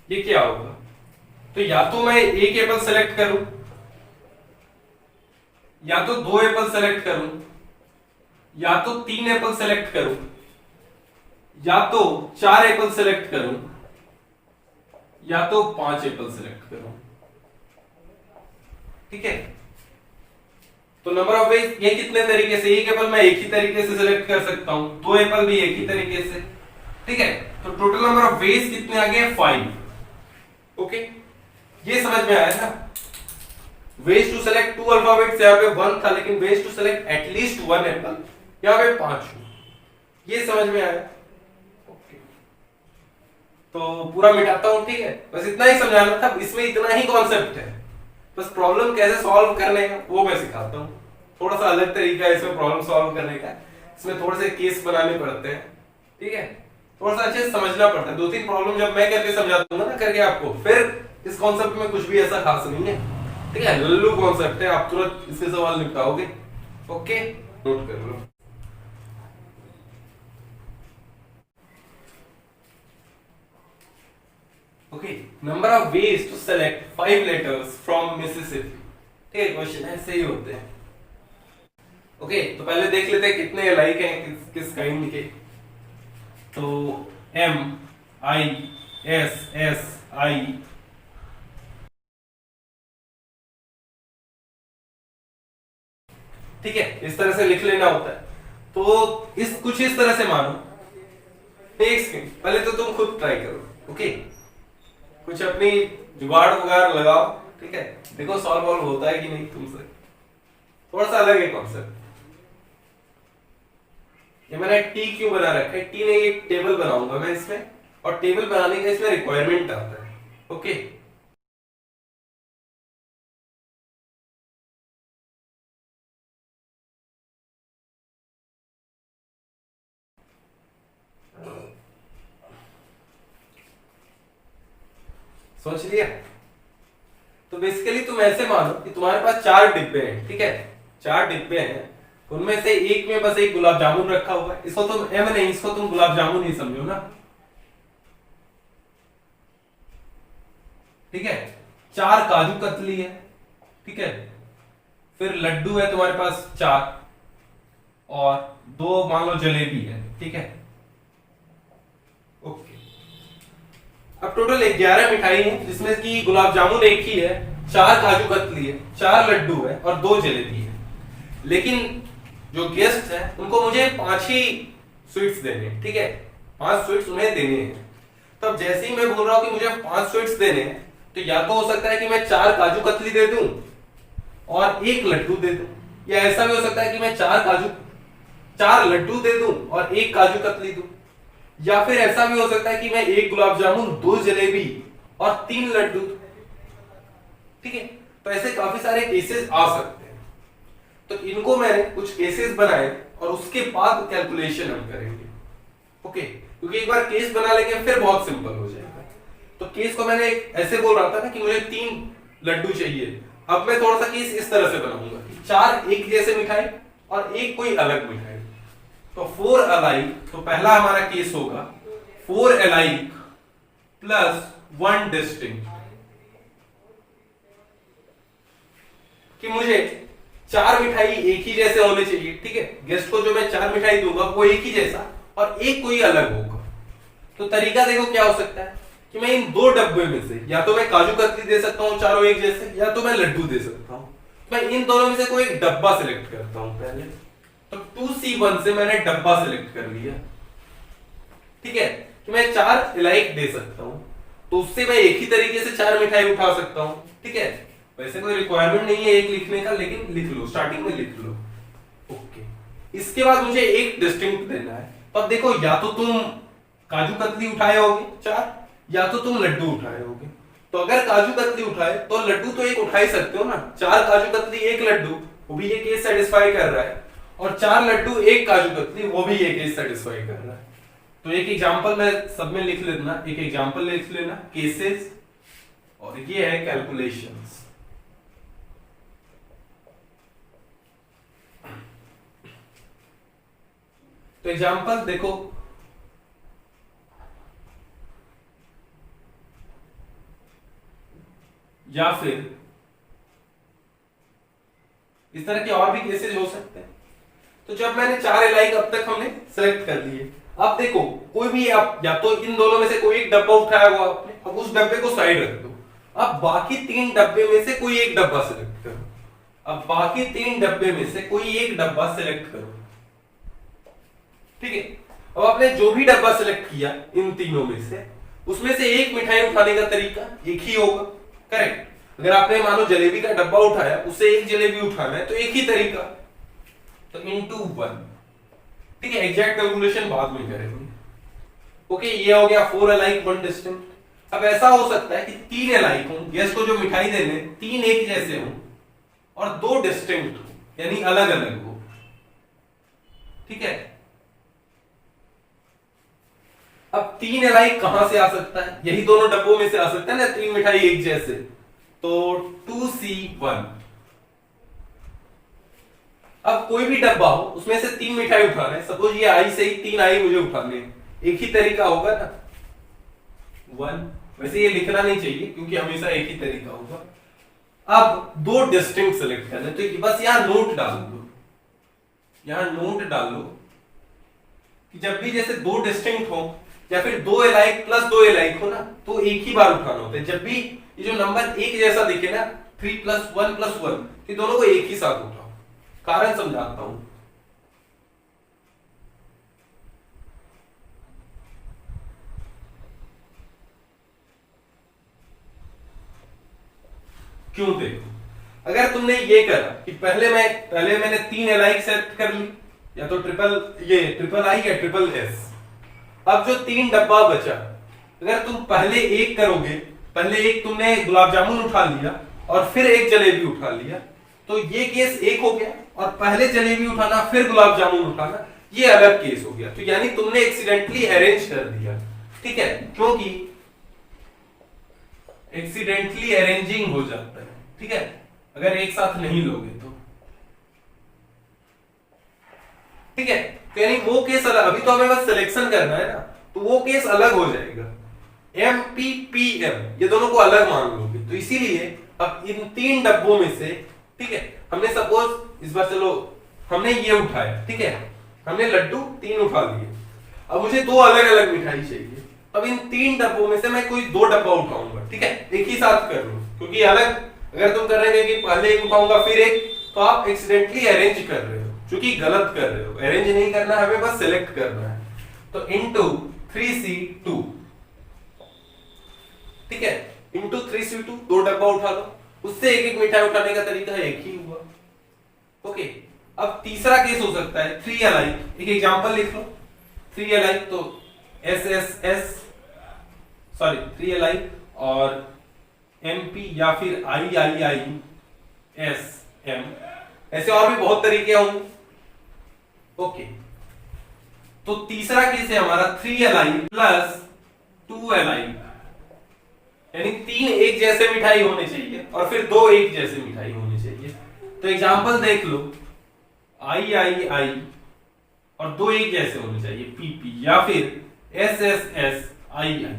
ये क्या होगा? तो या तो मैं 1 एप्पल सेलेक्ट करूं, या तो 2 एप्पल सेलेक्ट करूं, या तो 3 एप्पल सेलेक्ट करूं, या तो 4 एप्पल सेलेक्ट करूं, या तो 5 एप्पल सेलेक्ट करूं, ठीक है। तो नंबर ऑफ वेज ये कितने तरीके से, 1 एप्पल मैं एक ही तरीके से सिलेक्ट कर सकता हूं, 2 एप्पल भी एक ही तरीके से, ठीक है। तो टोटल नंबर ऑफ वेज कितने आ गए? 5। ओके, ये समझ में आया ना। वेज टू सेलेक्ट 2 अल्फाबेट्स, यहां पे 1 था, लेकिन ways to select at least 1 apple, यहां पे 5। ये समझ में आया? ओके, तो पूरा मिटाता हूं, ठीक है। बस इतना ही समझाना था, इसमें इतना ही कॉन्सेप्ट है। बस प्रॉब्लम कैसे सॉल्व करने का वो मैं सिखाता हूँ। थोड़ा सा अलग तरीका है इसमें प्रॉब्लम सॉल्व करने का, इसमें थोड़े से केस बनाने पड़ते हैं, ठीक है। थोड़ा सा अच्छे से समझना पड़ता है। 2-3 प्रॉब्लम जब मैं करके समझाता हूँ ना करके आपको, फिर इस कॉन्सेप्ट में कुछ भी ऐसा खास नहीं है, ठीक है। लल्लू कॉन्सेप्ट है, आप तुरंत इसके सवाल निपटाओगे। ओके, नोट कर लो। Okay, number of ways to select 5 letters from Mississippi, ठीक है। क्वेश्चन ऐसे ही होते हैं। ओके, तो पहले देख लेते हैं कितने अलाइक हैं किस काइंड के। तो MISSI, ठीक है, इस तरह से लिख लेना होता है। तो कुछ इस तरह से मानो, एक सेकंड पहले तो तुम खुद ट्राई करो, ओके। कुछ अपनी जुगाड़ वगाड़ लगाओ, ठीक है। देखो सॉल्व वॉल्व होता है कि नहीं तुमसे। थोड़ा सा अलग है कॉन्सेप्ट। ये मैंने टी क्यों बना रखा है, टी ने एक टेबल बनाऊंगा मैं इसमें, और टेबल बनाने का इसमें रिक्वायरमेंट आता है, ओके। सोच लिया? तो बेसिकली तुम ऐसे मानो कि तुम्हारे पास 4 डिब्बे हैं, ठीक है। 4 डिब्बे हैं, उनमें से एक में बस एक गुलाब जामुन रखा हुआ है। इसको तुम एम नहीं, इसको तुम गुलाब जामुन ही समझो ना, ठीक है। 4 काजू कतली है, ठीक है। फिर लड्डू है तुम्हारे पास 4, और 2 मान लो जलेबी है, ठीक है। ओके, अब टोटल 11 मिठाई है, जिसमें कि गुलाब जामुन एक ही है, 4 काजू कतली है, 4 लड्डू है और 2 जलेबी है। लेकिन जो गेस्ट है उनको मुझे 5 ही स्वीट्स देने हैं, ठीक है। 5 स्वीट्स उन्हें देने हैं। तब जैसे ही मैं बोल रहा हूं कि मुझे 5 स्वीट्स देने हैं, तो या तो हो सकता है कि मैं 4 काजू कतली दे दूं और 1 लड्डू दे दूं, या ऐसा भी हो सकता है कि मैं 4 लड्डू दे दूं और 1 काजू कतली दूं, या फिर ऐसा भी हो सकता है कि मैं 1 गुलाब जामुन, 2 जलेबी और 3 लड्डू, ठीक है। तो ऐसे काफी सारे केसेस आ सकते हैं। तो इनको मैंने कुछ केसेस बनाए और उसके बाद कैलकुलेशन हम करेंगे। ओके, क्योंकि एक बार केस बना लेंगे फिर बहुत सिंपल हो जाएगा। तो केस को मैंने ऐसे बोल रहा था ना कि मुझे 3 लड्डू चाहिए। अब मैं थोड़ा सा केस इस तरह से बनाऊंगा कि 4 एक जैसे मिठाई और एक कोई अलग मिठाई। तो 4 अलाइक, तो पहला हमारा केस होगा 4 अलाइक प्लस 1 डिस्टिंक्ट, कि मुझे 4 मिठाई एक ही जैसे होने चाहिए। ठीक है, गेस्ट को जो मैं 4 मिठाई दूंगा वो एक ही जैसा और एक कोई अलग होगा। तो तरीका देखो क्या हो सकता है कि मैं इन 2 डब्बे में से या तो मैं काजू कतली दे सकता हूँ चारों एक जैसे, या तो मैं लड्डू दे सकता हूँ। मैं इन दोनों में से कोई एक डब्बा सिलेक्ट करता हूँ पहले। तो 2C1 से मैंने डब्बा सिलेक्ट कर लिया। ठीक है, कि मैं 4 इलाइक दे सकता हूँ, तो उससे मैं एक ही तरीके से 4 मिठाई उठा सकता हूँ। ठीक है, वैसे कोई रिक्वायरमेंट नहीं है एक लिखने का, लेकिन लिख लो, स्टार्टिंग में लिख लो। ओके, इसके बाद मुझे एक डिस्टिंक्ट देना है। तो अब देखो, या तो तुम काजू कतली उठाए होगे 4, या तो तुम लड्डू उठाए होगे। तो अगर काजू कतली उठाए तो लड्डू तो एक उठा ही सकते हो ना। 4 काजू कतली एक लड्डू, वो भी ये केस सेटिस्फाई कर रहा है, और 4 लड्डू एक काजू कतली, वो भी ये केस सेटिस्फाई कर रहा है। तो एक एग्जांपल मैं सब में लिख लेना, एक एग्जांपल लिख लेना, केसेस, और ये है कैलकुलेशंस। तो एग्जांपल देखो, या फिर इस तरह के और भी केसेस हो सकते हैं। तो जब मैंने 4 इलाइक अब तक हमने सेलेक्ट कर लिए, अब देखो कोई भी आप या तो इन दोनों में से कोई एक डब्बा उठाया हुआ आपने, अब उस डब्बे को साइड रख दो। अब बाकी 3 डब्बे में से कोई एक डब्बा सिलेक्ट करो। अब बाकी 3 डब्बे में से कोई एक डब्बा सिलेक्ट करो। ठीक है, अब आपने जो भी डब्बा सिलेक्ट किया इन तीनों में से, उसमें से एक मिठाई उठाने का तरीका एक ही होगा। करेक्ट, अगर आपने मानो जलेबी का डब्बा उठाया, उससे एक जलेबी उठाना है तो एक ही तरीका, तो इनटू 1। ठीक है, एग्जैक्ट कैलकुलेशन बाद में करेंगे। ओके, ये हो गया 4 अलाइक 1 डिस्टिंक्ट। अब ऐसा हो सकता है कि 3 अलाइक हो, गेस्ट को जो मिठाई देने 3 एक जैसे हो और 2 डिस्टिंक्ट हो, यानी अलग अलग हो। ठीक है, अब 3 अलाइक कहां से आ सकता है? यही दोनों डब्बों में से आ सकता है ना, 3 मिठाई एक जैसे। तो 2C1। अब कोई भी डब्बा हो, उसमें से 3 मिठाई उठाना है। सपोज ये आई से ही 3 आई मुझे उठाने, एक ही तरीका होगा ना, 1। वैसे ये लिखना नहीं चाहिए क्योंकि हमेशा एक ही तरीका होगा। अब 2 डिस्टिंक्ट सेलेक्ट करने, तो बस यहां नोट डाल दो, यहां नोट डाल लो कि जब भी जैसे 2 डिस्टिंक्ट हो या फिर 2 एलाइक प्लस 2 एलाइक हो ना, तो एक ही बार उठाना होता है। जब भी ये जो नंबर एक जैसा दिखे ना, 3 + 1 + 1, ये दोनों को एक ही साथ उठाओ। कारण समझाता हूं। क्यों? देखो, अगर तुमने ये करा कि पहले मैंने 3 एलाइक सेलेक्ट कर ली, या तो ट्रिपल आई या ट्रिपल एस। अब जो 3 डब्बा बचा, अगर तुम पहले एक करोगे, पहले एक तुमने गुलाब जामुन उठा लिया और फिर एक जलेबी उठा लिया, तो ये केस एक हो गया, और पहले जलेबी उठाना फिर गुलाब जामुन उठाना ये अलग केस हो गया। तो यानी तुमने एक्सीडेंटली अरेंज कर दिया। ठीक है, क्योंकि एक्सीडेंटली अरेंजिंग हो जाता है। ठीक है, अगर एक साथ नहीं लोगे तो। ठीक है, तो यानी वो केस अलग, अभी तो हमें बस सिलेक्शन करना है ना, तो वो केस अलग हो जाएगा। MPPM ये दोनों को अलग मान लोगे। तो इसीलिए अब इन 3 डब्बों में से, ठीक है, हमने सपोज इस बार चलो हमने ये उठाया, ठीक है, हमने लड्डू 3 उठा लिए। अब मुझे 2 अलग अलग मिठाई चाहिए। अब इन 3 डब्बों में से मैं कोई 2 डब्बा उठाऊंगा। ठीक है, एक ही साथ कर लो, क्योंकि अलग अगर तुम कर रहे हो कि पहले एक उठाऊंगा फिर एक, तो आप एक्सीडेंटली अरेंज कर रहे हो, जो कि गलत कर रहे हो। अरेंज नहीं करना है, हमें बस सिलेक्ट करना है। तो इनटू 3C2, ठीक है, इनटू 3C2, 2 डब्बा उठा लो, उससे एक एक मिठाई उठाने का तरीका एक ही हुआ। ओके, अब तीसरा केस हो सकता है 3 अलाइक। एक एग्जांपल लिख लो, 3 अलाइक, तो सॉरी 3 अलाइक और MP या फिर IIISM, ऐसे और भी बहुत तरीके होंगे। ओके, तो तीसरा केस है हमारा 3 अलाइक प्लस 2 अलाइक, यानी 3 एक जैसे मिठाई होने चाहिए और फिर 2 एक जैसे मिठाई होनी चाहिए। तो एग्जांपल देख लो, आई आई आई और 2 एक जैसे होने चाहिए, पी पी, या फिर एस एस एस आई आई।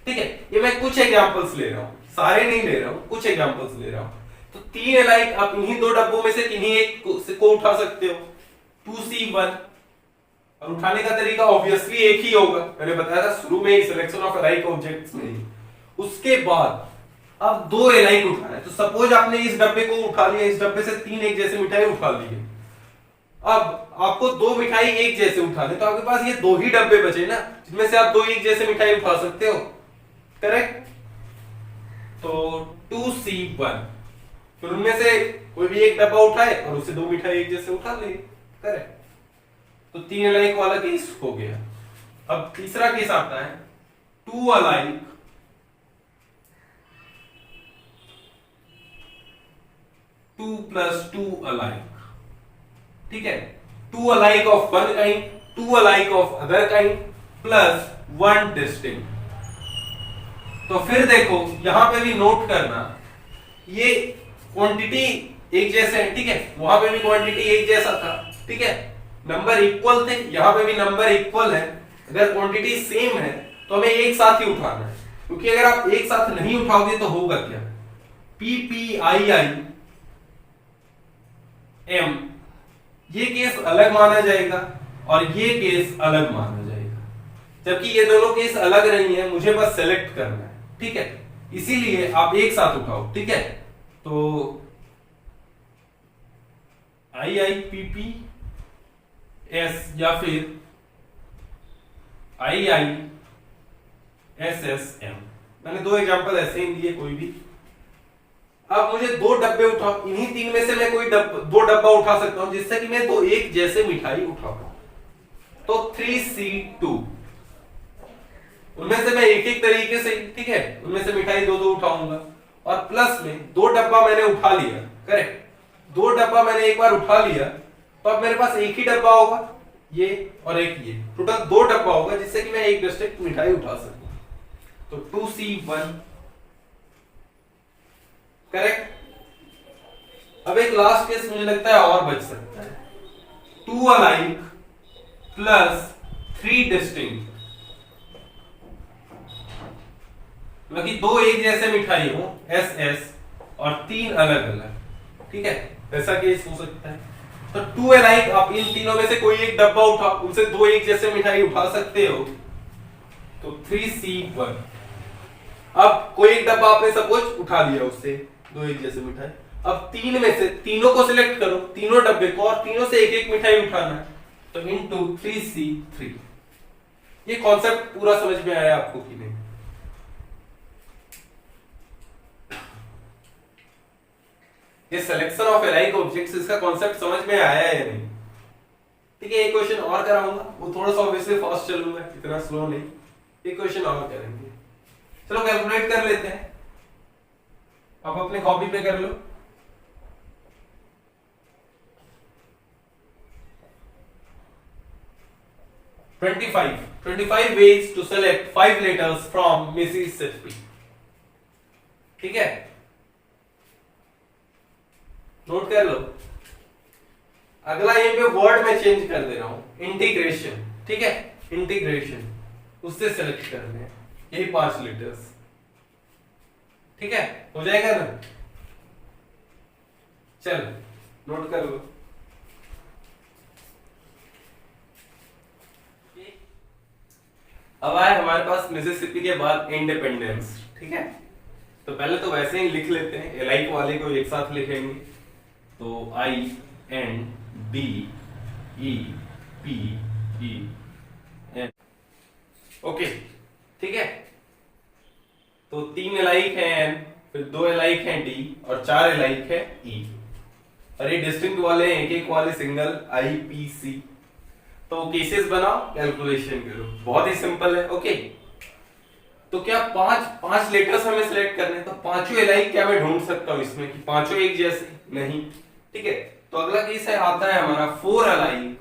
ठीक है, ये मैं कुछ एग्जांपल्स ले रहा हूं, सारे नहीं ले रहा हूं, कुछ एग्जांपल्स ले रहा हूं। तो 3 अलाइक आप इन्हीं 2 डब्बों में से किन्हीं एक को उठा सकते हो, 2C1, और उठाने का तरीका ऑब्वियसली एक ही होगा, मैंने बताया था शुरू में ही, सिलेक्शन ऑफ अलाइक ऑब्जेक्ट्स में। उसके बाद अब 2 अलाइक उठाना है, तो सपोज आपने इस डब्बे को उठा लिया, इस डब्बे से 3 एक जैसे मिठाई उठा लिए। अब आपको 2 मिठाई एक जैसे उठाने, तो आपके पास ये 2 ही डब्बे बचे ना, जिसमें से आप 2 एक जैसे मिठाई उठा सकते हो, करेक्ट। तो 2C1, फिर उनमें से कोई भी एक डब्बा उठाए और उससे 2 मिठाई एक जैसे उठा लिए, करेक्ट। तो 3 अलाइक वाला केस हो गया। अब तीसरा केस आता है 2 अलाइक 2 प्लस 2 अलाइक। ठीक है, 2 alike of one kind, 2 alike of other kind plus 1 distinct. तो फिर देखो यहां पे भी नोट करना, ये क्वांटिटी एक जैसे है, ठीक है, वहां पे भी क्वांटिटी एक जैसा था, ठीक है, नंबर इक्वल थे, यहां पे भी नंबर इक्वल है। अगर क्वांटिटी सेम है तो हमें एक साथ ही उठाना है, क्योंकि अगर आप एक साथ नहीं उठाओगे तो होगा क्या, P P I I am, ये केस अलग माना जाएगा और ये केस अलग माना जाएगा, जबकि ये दोनों केस अलग नहीं है, मुझे बस सेलेक्ट करना है, ठीक है, इसीलिए आप एक साथ उठाओ, ठीक है। तो आई आई पी पी एस या फिर आई आई एस एस एम, मैंने 2 एग्जांपल ऐसे ही दिए, कोई भी। अब मुझे 2 डब्बे उठाओ, इन्हीं 3 में से मैं कोई 2 डब्बा उठा सकता हूं जिससे कि मैं 2 एक जैसे मिठाई उठा पाऊं। तो 3C2, उनमें से मैं एक एक तरीके से, ठीक है, उनमें से मिठाई 2-2 उठाऊंगा, और प्लस में 2 डब्बा मैंने उठा लिया, करेक्ट, 2 डब्बा मैंने एक बार उठा लिया, तो अब मेरे पास एक ही डब्बा होगा, ये और एक ये, टोटल 2 डब्बा होगा जिससे कि मैं एक डिस्टिंक्ट मिठाई उठा सकूं। तो 2C1, करेक्ट। अब एक लास्ट केस मुझे लगता है और बच सकता है, 2 अलाइक प्लस 3 डिस्टिंक्ट, मतलब 2 एक जैसे मिठाई हो, एस एस, और 3 अलग अलग, ठीक है, ऐसा केस हो सकता है। तो 2 अलाइक, आप इन तीनों में से कोई एक डब्बा उठा, उनसे 2 एक जैसे मिठाई उठा सकते हो, तो 3C1। अब कोई एक डब्बा आपने सपोज उठा लिया, उससे 2 एक जैसे मिठाई, अब 3 में से तीनों को सिलेक्ट करो, तीनों डब्बे को, और तीनों से एक एक मिठाई उठाना है, तो इनटू 3C3। ये कॉन्सेप्ट पूरा समझ में आया आपको कि नहीं? ये सिलेक्शन ऑफ अलाइक ऑब्जेक्ट्स, इसका कॉन्सेप्ट समझ में आया है या नहीं? ठीक है, एक क्वेश्चन और कराऊंगा, वो थोड़ा सा ऑब्वियसली फास्ट चलूंगा, इतना स्लो नहीं, एक क्वेश्चन और करेंगे। चलो कैलकुलेट कर लेते हैं, आप अपने कॉपी पे कर लो। Twenty five ways to select 5 letters from Mississippi, ठीक है, नोट कर लो। अगला ये पे वर्ड में चेंज कर दे रहा हूं, इंटीग्रेशन, ठीक है, इंटीग्रेशन, उससे सेलेक्ट करने हैं यही 5 लेटर्स, ठीक है, हो जाएगा ना? चल नोट कर लो। अब आए हमारे पास मिसिसिपी के बाद इंडिपेंडेंस, ठीक है, तो पहले तो वैसे ही लिख लेते हैं, एलाइक वाले को एक साथ लिखेंगे, तो I N D E P E N, okay, ठीक है। तो 3 एलाइक है N, फिर 2 एलाइक है D, और 4 एलाइक है E, और ये डिस्टिंक्ट वाले हैं, एक एक वाले सिंगल I P C। तो केसेस बनाओ, कैलकुलेशन करो, बहुत ही सिंपल है, ओके। तो क्या 5 लेटर्स हमें सिलेक्ट करने हैं, तो पांचों एलाइक क्या मैं ढूंढ सकता हूं इसमें कि पांचों एक जैसे नहीं, ठीक है। तो अगला केस है, आता है हमारा 4 अलाइक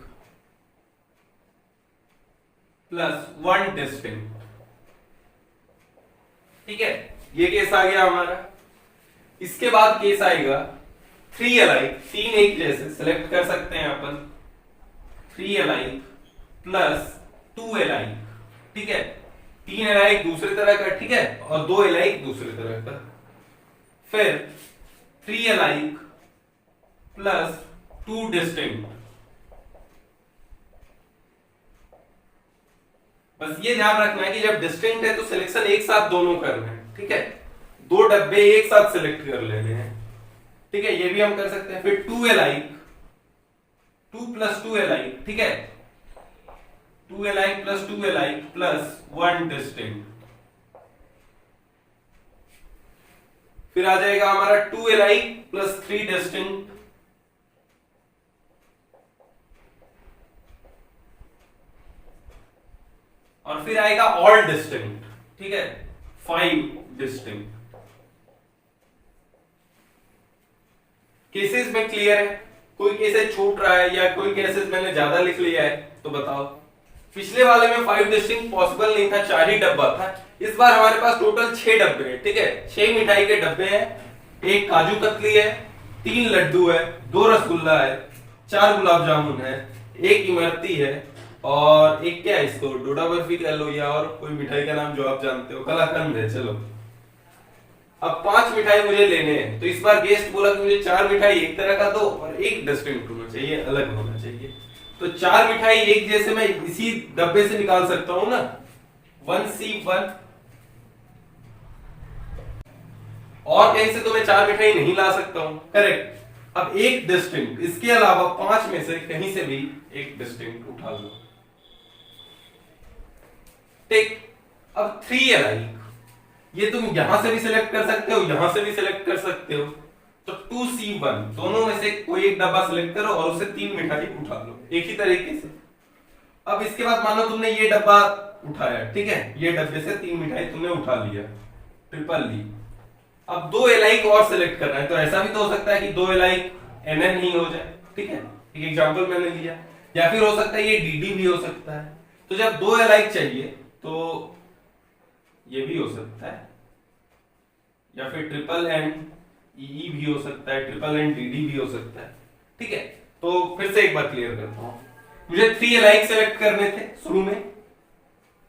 प्लस 1 डिस्टिंक्ट। ठीक है, ये केस आ गया हमारा। इसके बाद केस आएगा 3 अलाइक, 3 एक जैसे सिलेक्ट कर सकते हैं अपन, 3 अलाइक प्लस 2 अलाइक। ठीक है, 3 अलाइक दूसरी तरह का, ठीक है, और 2 अलाइक दूसरी तरह का। फिर 3 अलाइक प्लस 2 डिस्टिंक्ट। बस ये ध्यान रखना है कि जब डिस्टिंक्ट है तो सिलेक्शन एक साथ दोनों करना है। ठीक है, 2 डब्बे एक साथ सिलेक्ट कर लेने हैं। ठीक है, ये भी हम कर सकते हैं। फिर 2 अलाइक, 2 प्लस 2 अलाइक। ठीक है, 2 alike plus 2 alike plus 1 distinct. फिर आ जाएगा हमारा 2 अलाइक प्लस 3 डिस्टिंक्ट। और फिर आएगा ऑल डिस्टिंक्ट। ठीक है, 5 डिस्टिंक्ट। केसेस में क्लियर है? कोई केसेस छूट रहा है या कोई केसेस मैंने ज्यादा लिख लिया है तो बताओ। पिछले वाले में 5 डिस्टिंक्ट पॉसिबल नहीं था, 4 ही डब्बा था। इस बार हमारे पास टोटल 6 डब्बे हैं। ठीक है, 6 मिठाई के डब्बे हैं, 1 काजू कतली है, 3 लड्डू है, 2 रसगुल्ला है, 4 गुलाब जामुन है, 1 इमरती है, और 1 क्या है, इसको डोडा बर्फी कह लो या और कोई मिठाई का नाम जो आप जानते हो, कलाकंद है। चलो, अब 5 मिठाई मुझे लेने हैं। तो इस बार गेस्ट बोला कि मुझे 4 मिठाई एक तरह का दो और 1 डिस्टिंक्ट होना चाहिए, अलग होना चाहिए। तो 4 मिठाई एक जैसे मैं इसी डब्बे से निकाल सकता हूं ना, 1C1। और कहीं से तो मैं 4 मिठाई नहीं ला सकता हूं, करेक्ट। अब 1 डिस्टिंक्ट, इसके अलावा 5 में से कहीं से भी 1 डिस्टिंक्ट उठा लो। ठीक, अब 3 अलाइक, ये तुम यहां से भी सिलेक्ट कर सकते हो, यहां से भी सिलेक्ट कर सकते हो। तो 2C1, दोनों में से कोई एक डब्बा सिलेक्ट करो और उससे 3 मिठाई उठा लो एक ही तरीके से। अब इसके बाद मानो तुमने ये डब्बा उठाया, ठीक है, ये डब्बे से 3 मिठाई तुमने उठा लिया, ट्रिपल ली। अब 2 एलाइक और सिलेक्ट करना है। तो ऐसा भी तो हो सकता है कि 2 एलाइक NN ही हो जाए। ठीक है, एक एग्जांपल मैंने लिया। या फिर हो सकता है ये DD भी हो सकता है। तो जब 2 एलाइक चाहिए तो ये भी हो सकता है, या फिर ट्रिपल एंड EE भी हो सकता है, ट्रिपल एंड DD भी हो सकता है। ठीक है, तो फिर से एक बार क्लियर करता हूं। मुझे 3 अलाइक सेलेक्ट करने थे शुरू में।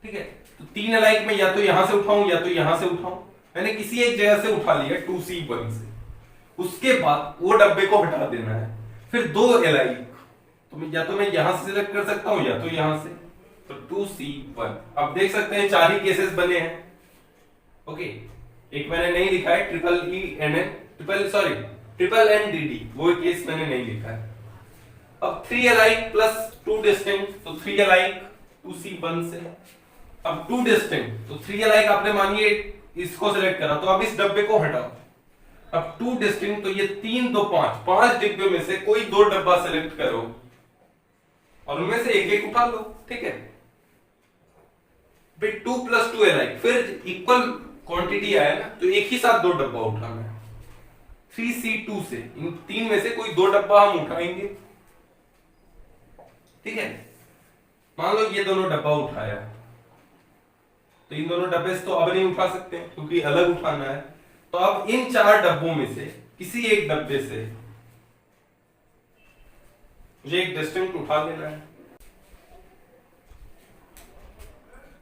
ठीक है, तो 3 अलाइक में या तो यहां से उठाऊं या तो यहां से उठाऊं। मैंने किसी एक जगह से उठा लिया 2C1 से। उसके बाद वो डब्बे को हटा देना है। फिर 2 अलाइक, तो या तो मैं यहां से सिलेक्ट कर सकता हूं या तो यहां से। तो 2C1। अब देख सकते हैं 4 ही केसेस बने हैं। ओके, एक मैंने नहीं लिखा है, ट्रिपल एन DD, वो केस मैंने नहीं लिखा है। अब 3 अलाइक प्लस 2 डिस्टिंक्ट, तो 3 अलाइक 2C1 से। अब 2 डिस्टिंक्ट, तो 3 अलाइक आपने मानिए इसको सिलेक्ट करा, तो अब इस डब्बे को हटाओ। अब 2 डिस्टिंक्ट, तो ये 3 2 5 डिब्बे में से कोई 2 डब्बा सिलेक्ट करो और उनमें से एक एक उठा लो। ठीक है, 2 प्लस 2 अलाइक, फिर इक्वल क्वांटिटी आया ना, तो एक ही साथ 2 डब्बा उठाना है। 3C2 से इन 3 में से कोई 2 डब्बा हम उठाएंगे। ठीक है, मान लो ये दोनों डब्बा उठाया, तो इन दोनों डब्बे से तो अब नहीं उठा सकते क्योंकि अलग उठाना है। तो अब इन 4 डब्बों में से किसी एक डब्बे से मुझे एक डिस्टिंक्ट उठा लेना है।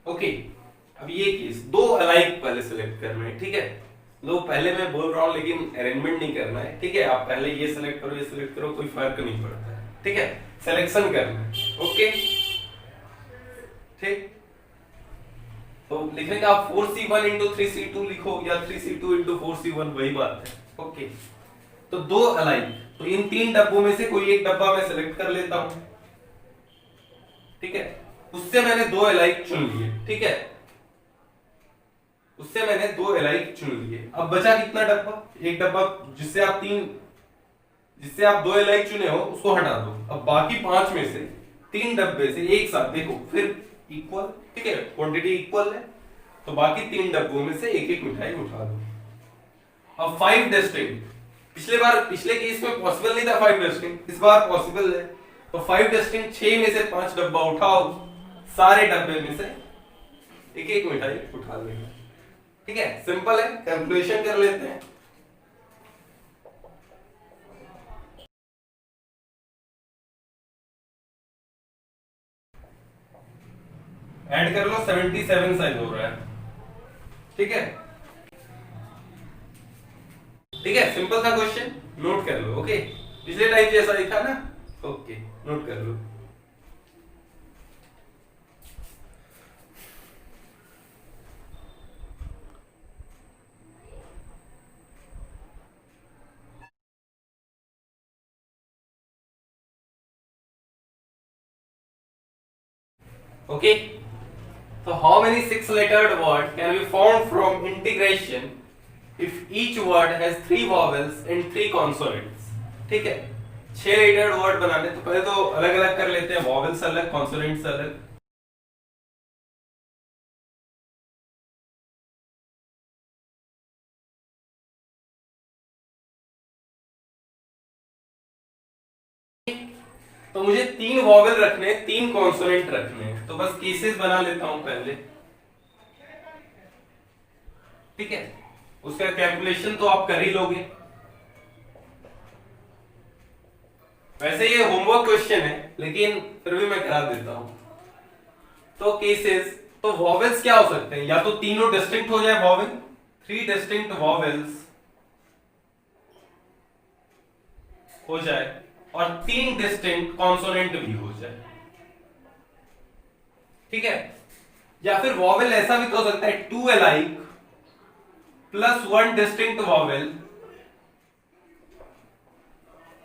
ओके, अब ये केस 2 अलाइक पहले सिलेक्ट करना है। ठीक है, लो पहले मैं बोल रहा हूं लेकिन अरेंजमेंट नहीं करना है। ठीक है, आप पहले ये सिलेक्ट करो, ये सिलेक्ट करो, कोई फर्क नहीं पड़ता है। ठीक है, सिलेक्शन करना है। ओके, ठीक, तो लिखने का आप 4C1 इंटू 3C2 लिखो या 3C2 इंटू 4C1, वही बात है। ओके, तो 2 अलाइक, तो इन 3 डब्बों में से कोई एक डब्बा मैं सिलेक्ट कर लेता हूं। ठीक है, उससे मैंने 2 अलाइक चुन लिए। ठीक है, उससे मैंने 2 अलाइक चुन लिए। अब बचा कितना डब्बा? एक डब्बा, जिससे आप 2 अलाइक चुने हो उसको हटा दो। अब बाकी 5 में से 3 डब्बे से एक साथ देखो, फिर इक्वल, ठीक है, क्वांटिटी इक्वल है, तो बाकी 3 डब्बों में से एक एक मिठाई उठा दो। अब 5 डिस्टिंक्ट, पिछले केस में पॉसिबल नहीं था 5 डिस्टिंक्ट, इस बार पॉसिबल है। तो 5 डिस्टिंक्ट, 6 में से 5 डब्बा उठाओ, सारे डब्बे में से एक एक मिठाई उठा लेना। ठीक है, सिंपल है, कैलकुलेशन कर लेते हैं। ऐड कर लो, 77 साइज हो रहा है। ठीक है, ठीक है, सिंपल सा क्वेश्चन, नोट कर लो। ओके, पिछले टाइप जैसा दिखा ना। ओके, नोट कर लो। Okay, so how many six-lettered word can be formed from integration if each word has three vowels and three consonants? ठीक है, 6 लेटर्ड वर्ड बनाने तो पहले तो अलग अलग कर लेते हैं, वॉवेल्स अलग, कॉन्सोनेंट्स अलग। तो मुझे 3 वॉवेल रखने, 3 कॉन्सोनेंट रखने, तो बस केसेस बना लेता हूं पहले। ठीक है, उसका कैलकुलेशन तो आप कर ही लोगे। वैसे ये होमवर्क क्वेश्चन है, लेकिन फिर भी मैं करा देता हूं। तो केसेस, तो वॉवेल्स क्या हो सकते हैं, या तो तीनों डिस्टिंक्ट हो जाए वॉवेल, 3 डिस्टिंक्ट वॉवेल्स हो जाए, और 3 डिस्टिंक्ट कॉन्सोनेंट भी हो जाए। ठीक है, या फिर वॉवेल ऐसा भी तो हो सकता है, 2 alike plus 1 distinct vowel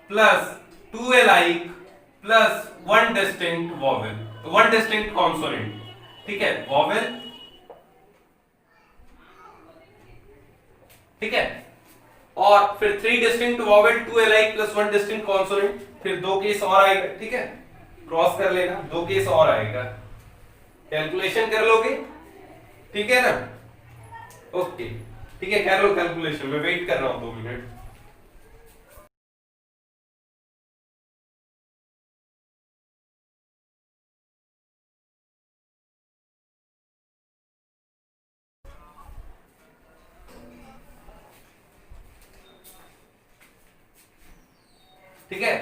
plus 2 alike plus 1 distinct vowel, 1 distinct consonant. ठीक है, वॉवेल। ठीक है, और फिर 3 distinct vowel, 2 alike plus 1 distinct consonant, फिर 2 केस और आएगा। ठीक है, क्रॉस कर लेना, 2 केस और आएगा, कैलकुलेशन कर लोगे। ठीक है ना, ओके, ठीक है, कर लो कैलकुलेशन, मैं वेट कर रहा हूं 2 मिनट। ठीक है,